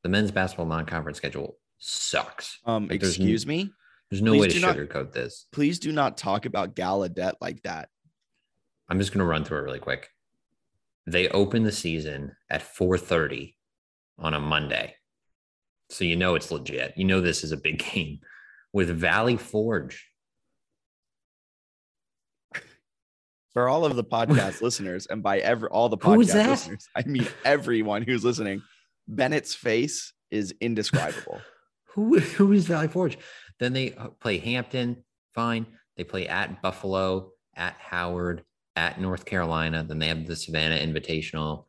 C: the men's basketball non-conference schedule sucks.
D: Excuse me?
C: There's no way to sugarcoat this.
D: Please do not talk about Gallaudet like that.
C: I'm just going to run through it really quick. They open the season at 4:30 on a Monday. So it's legit. This is a big game with Valley Forge.
D: For all of the podcast listeners, and by all the podcast listeners, I mean everyone who's listening, Bennett's face is indescribable.
C: Who is Valley Forge? Then they play Hampton. Fine. They play at Buffalo, at Howard, at North Carolina. Then they have the Savannah Invitational,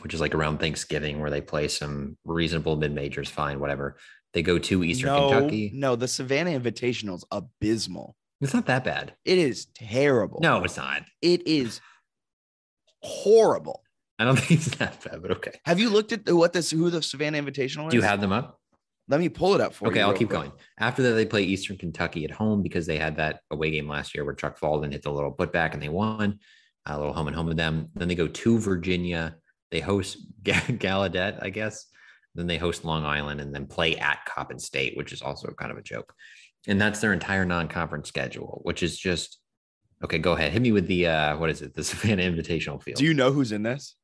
C: which is like around Thanksgiving, where they play some reasonable mid-majors. Fine, whatever. They go to Eastern Kentucky.
D: No, the Savannah Invitational is abysmal.
C: It's not that bad.
D: It is terrible.
C: No, it's not.
D: It is horrible.
C: I don't think it's that bad, but okay.
D: Have you looked at who the Savannah Invitational is?
C: Do you have them up?
D: Let me pull it up for you.
C: Okay, I'll keep going. After that, they play Eastern Kentucky at home because they had that away game last year where Chuck Falden hit the little putback and they won. A little home and home with them. Then they go to Virginia. They host Gallaudet, I guess. Then they host Long Island and then play at Coppin State, which is also kind of a joke. And that's their entire non-conference schedule, which is just okay. Go ahead, hit me with the what is it? The Savannah Invitational field.
D: Do you know who's in this?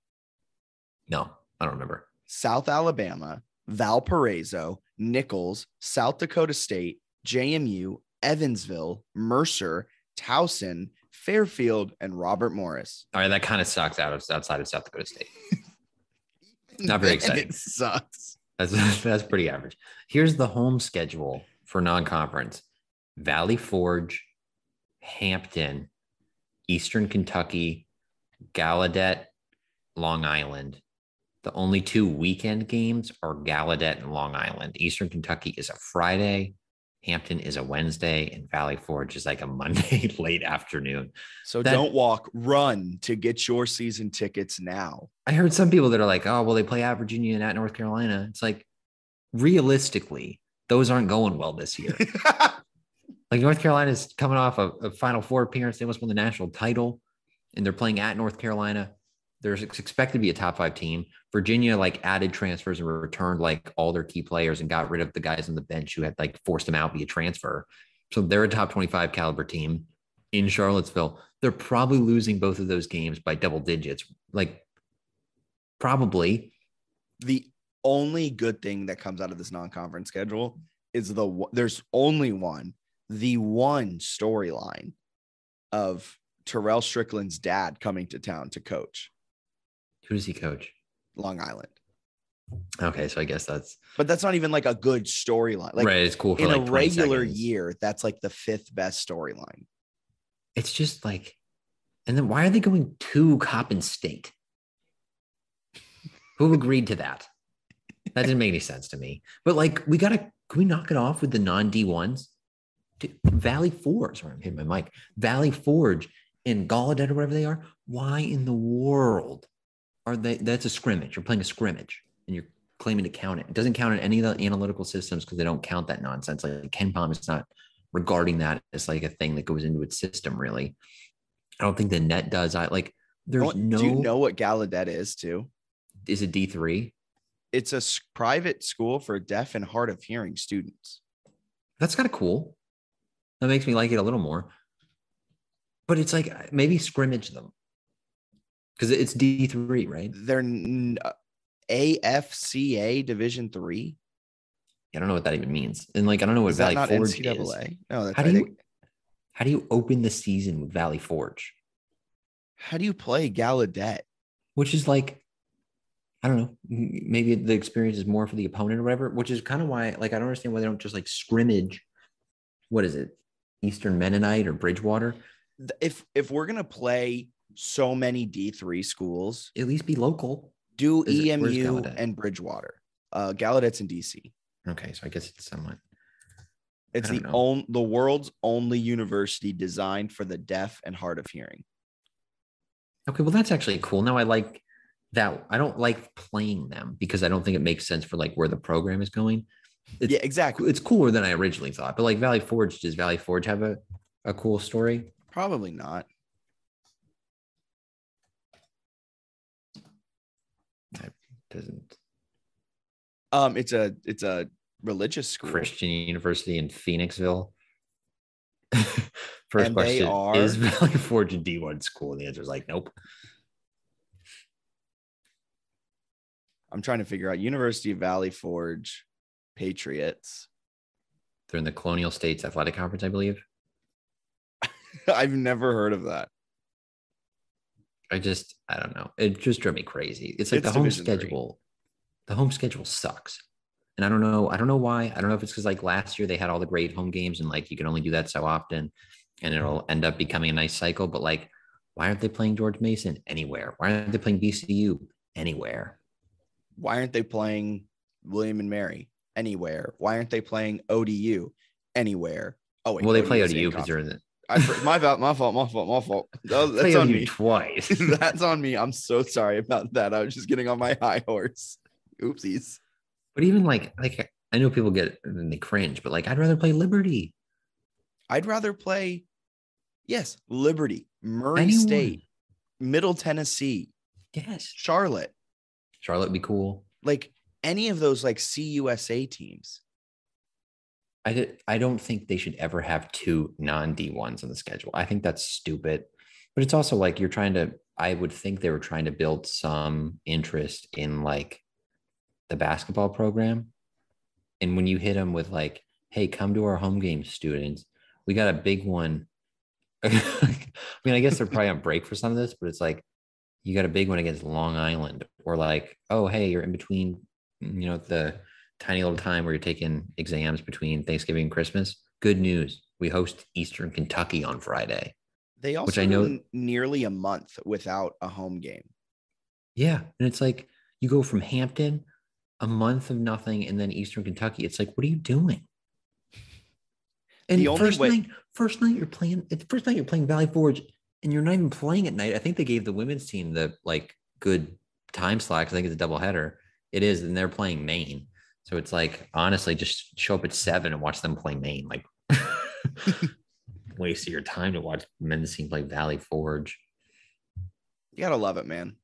C: No, I don't remember.
D: South Alabama, Valparaiso, Nichols, South Dakota State, JMU, Evansville, Mercer, Towson, Fairfield, and Robert Morris.
C: All right, that kind of sucks outside of South Dakota State. Not very exciting.
D: It sucks.
C: That's pretty average. Here's the home schedule for non-conference: Valley Forge, Hampton, Eastern Kentucky, Gallaudet, Long Island. The only 2 weekend games are Gallaudet and Long Island. Eastern Kentucky is a Friday, Hampton is a Wednesday, and Valley Forge is like a Monday late afternoon.
D: So don't walk, run to get your season tickets now.
C: I heard some people that are like, oh, well, they play at Virginia and at North Carolina. It's like, realistically, those aren't going well this year. Like North Carolina is coming off a Final Four appearance. They almost won the national title, and they're playing at North Carolina. They're expected to be a top 5 team. Virginia like added transfers and returned like all their key players and got rid of the guys on the bench who had like forced them out via transfer. So they're a top 25 caliber team in Charlottesville. They're probably losing both of those games by double digits. Like probably.
D: The only good thing that comes out of this non-conference schedule is there's only the one storyline of Terrell Strickland's dad coming to town to coach.
C: Who does he coach?
D: Long Island.
C: Okay, so I guess
D: but that's not even like a good storyline. Like,
C: right, it's cool for
D: in
C: like
D: a regular
C: seconds.
D: year. That's like the 5th best storyline.
C: It's just like, and then why are they going to Coppin State? Who agreed to that? That didn't make any sense to me. But like, can we knock it off with the non-D1s? Valley Forge, sorry, I'm hitting my mic. Valley Forge and Gallaudet or whatever they are. Why in the world are they? That's a scrimmage. You're playing a scrimmage and you're claiming to count it. It doesn't count in any of the analytical systems because they don't count that nonsense. Like Ken Palm is not regarding that as like a thing that goes into its system, really. I don't think the net does. There's no.
D: Do you know what Gallaudet is too?
C: Is it D3?
D: It's a private school for deaf and hard of hearing students.
C: That's kind of cool. That makes me like it a little more. But it's like maybe scrimmage them because it's D3, right?
D: They're AFCA Division 3.
C: I don't know what that even means. And like, I don't know what Valley Forge
D: NCAA?
C: is.
D: No, that's
C: how do you open the season with Valley Forge?
D: How do you play Gallaudet?
C: Which is like, I don't know, maybe the experience is more for the opponent or whatever, which is kind of why, like, I don't understand why they don't just like scrimmage. What is it? Eastern Mennonite or Bridgewater?
D: If we're going to play so many D3 schools,
C: at least be local.
D: Do EMU and Bridgewater. Gallaudet's in DC.
C: Okay, so I guess it's somewhat.
D: It's the world's only university designed for the deaf and hard of hearing.
C: Okay, well, that's actually cool. Now I like that. I don't like playing them because I don't think it makes sense for like where the program is going.
D: Yeah, exactly.
C: It's cooler than I originally thought. But like Valley Forge, does Valley Forge have a cool story?
D: Probably not.
C: That doesn't.
D: It's a religious school.
C: Christian University in Phoenixville. First
D: And
C: question:
D: they
C: is Valley Forge a D1 school? And the answer is like, nope.
D: I'm trying to figure out University of Valley Forge Patriots.
C: They're in the Colonial States Athletic Conference, I believe.
D: I've never heard of that.
C: I don't know. It just drove me crazy. It's like the home schedule the home schedule sucks. And I don't know why. I don't know if it's because like last year they had all the great home games and like you can only do that so often and it'll end up becoming a nice cycle. But like, why aren't they playing George Mason anywhere? Why aren't they playing BCU anywhere?
D: Why aren't they playing William and Mary anywhere? Why aren't they playing ODU anywhere? Oh, wait.
C: Well, they play ODU because they're in the.
D: My fault. That's on me
C: twice.
D: That's on me. I'm so sorry about that. I was just getting on my high horse. Oopsies.
C: But even like I know people get and they cringe, but like I'd rather play Liberty.
D: I'd rather play, yes, Liberty, Murray State, Middle Tennessee,
C: yes,
D: Charlotte
C: would be cool.
D: Like any of those like CUSA teams.
C: I don't think they should ever have two non-D1s on the schedule. I think that's stupid. But it's also like I would think they were trying to build some interest in like the basketball program. And when you hit them with like, hey, come to our home game, students, we got a big one. I mean, I guess they're probably on break for some of this, but it's like, you got a big one against Long Island, or like, oh, hey, you're in between, the tiny little time where you're taking exams between Thanksgiving and Christmas. Good news. We host Eastern Kentucky on Friday.
D: They also, which I know, nearly a month without a home game.
C: Yeah. And it's like, you go from Hampton, a month of nothing, and then Eastern Kentucky. It's like, what are you doing? And first night you're playing Valley Forge, and you're not even playing at night. I think they gave the women's team the like good time slot. I think it's a doubleheader. It is, and they're playing Maine. So it's like, honestly, just show up at 7 and watch them play Maine. Like, waste your time to watch men's team play Valley Forge.
D: You gotta love it, man.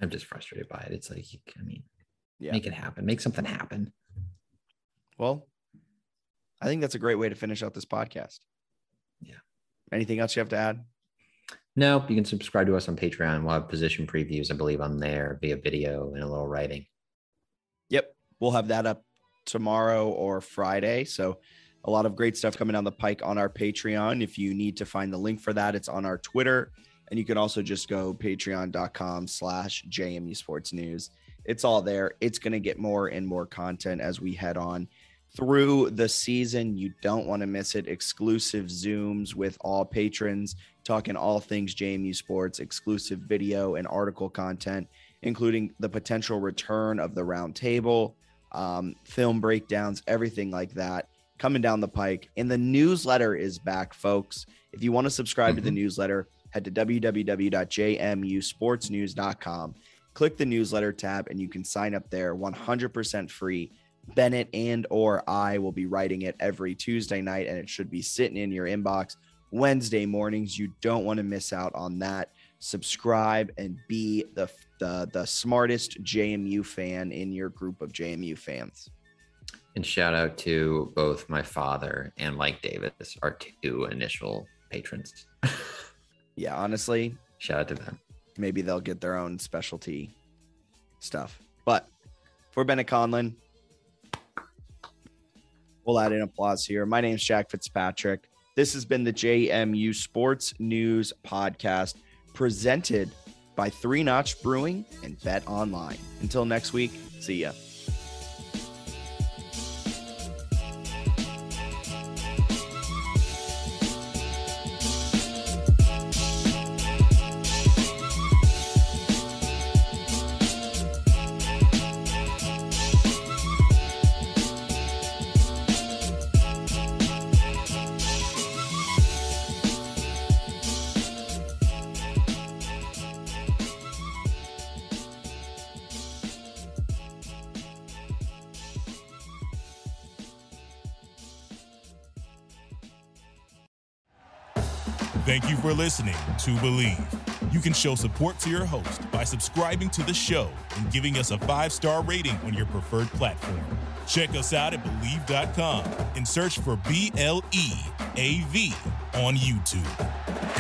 C: I'm just frustrated by it. It's like, make it happen. Make something happen.
D: Well, I think that's a great way to finish out this podcast.
C: Yeah.
D: Anything else you have to add?
C: No, you can subscribe to us on Patreon. We'll have position previews, I believe, on there via video and a little writing.
D: Yep. We'll have that up tomorrow or Friday. So a lot of great stuff coming down the pike on our Patreon. If you need to find the link for that, it's on our Twitter. And you can also just go patreon.com/JMU Sports News. It's all there. It's going to get more and more content as we head on through the season. You don't want to miss it. Exclusive Zooms with all patrons, talking all things JMU sports, exclusive video and article content, including the potential return of the round table, film breakdowns, everything like that coming down the pike. And the newsletter is back, folks. If you want to subscribe to the newsletter, head to www.jmusportsnews.com. Click the newsletter tab and you can sign up there 100% free. Bennett and or I will be writing it every Tuesday night, and it should be sitting in your inbox Wednesday mornings. You don't want to miss out on that. Subscribe and be the smartest JMU fan in your group of JMU fans.
C: And shout out to both my father and Mike Davis, our two initial patrons.
D: Yeah, honestly,
C: shout out to them.
D: Maybe they'll get their own specialty stuff. But for Bennett Conlon, we'll add in applause here. My name's Jack Fitzpatrick. This has been the JMU Sports News Podcast, presented by 3 Notch Brewing and Bet Online. Until next week, see ya.
B: Thank you for listening to Believe. You can show support to your host by subscribing to the show and giving us a 5-star rating on your preferred platform. Check us out at Believe.com and search for BLEAV on YouTube.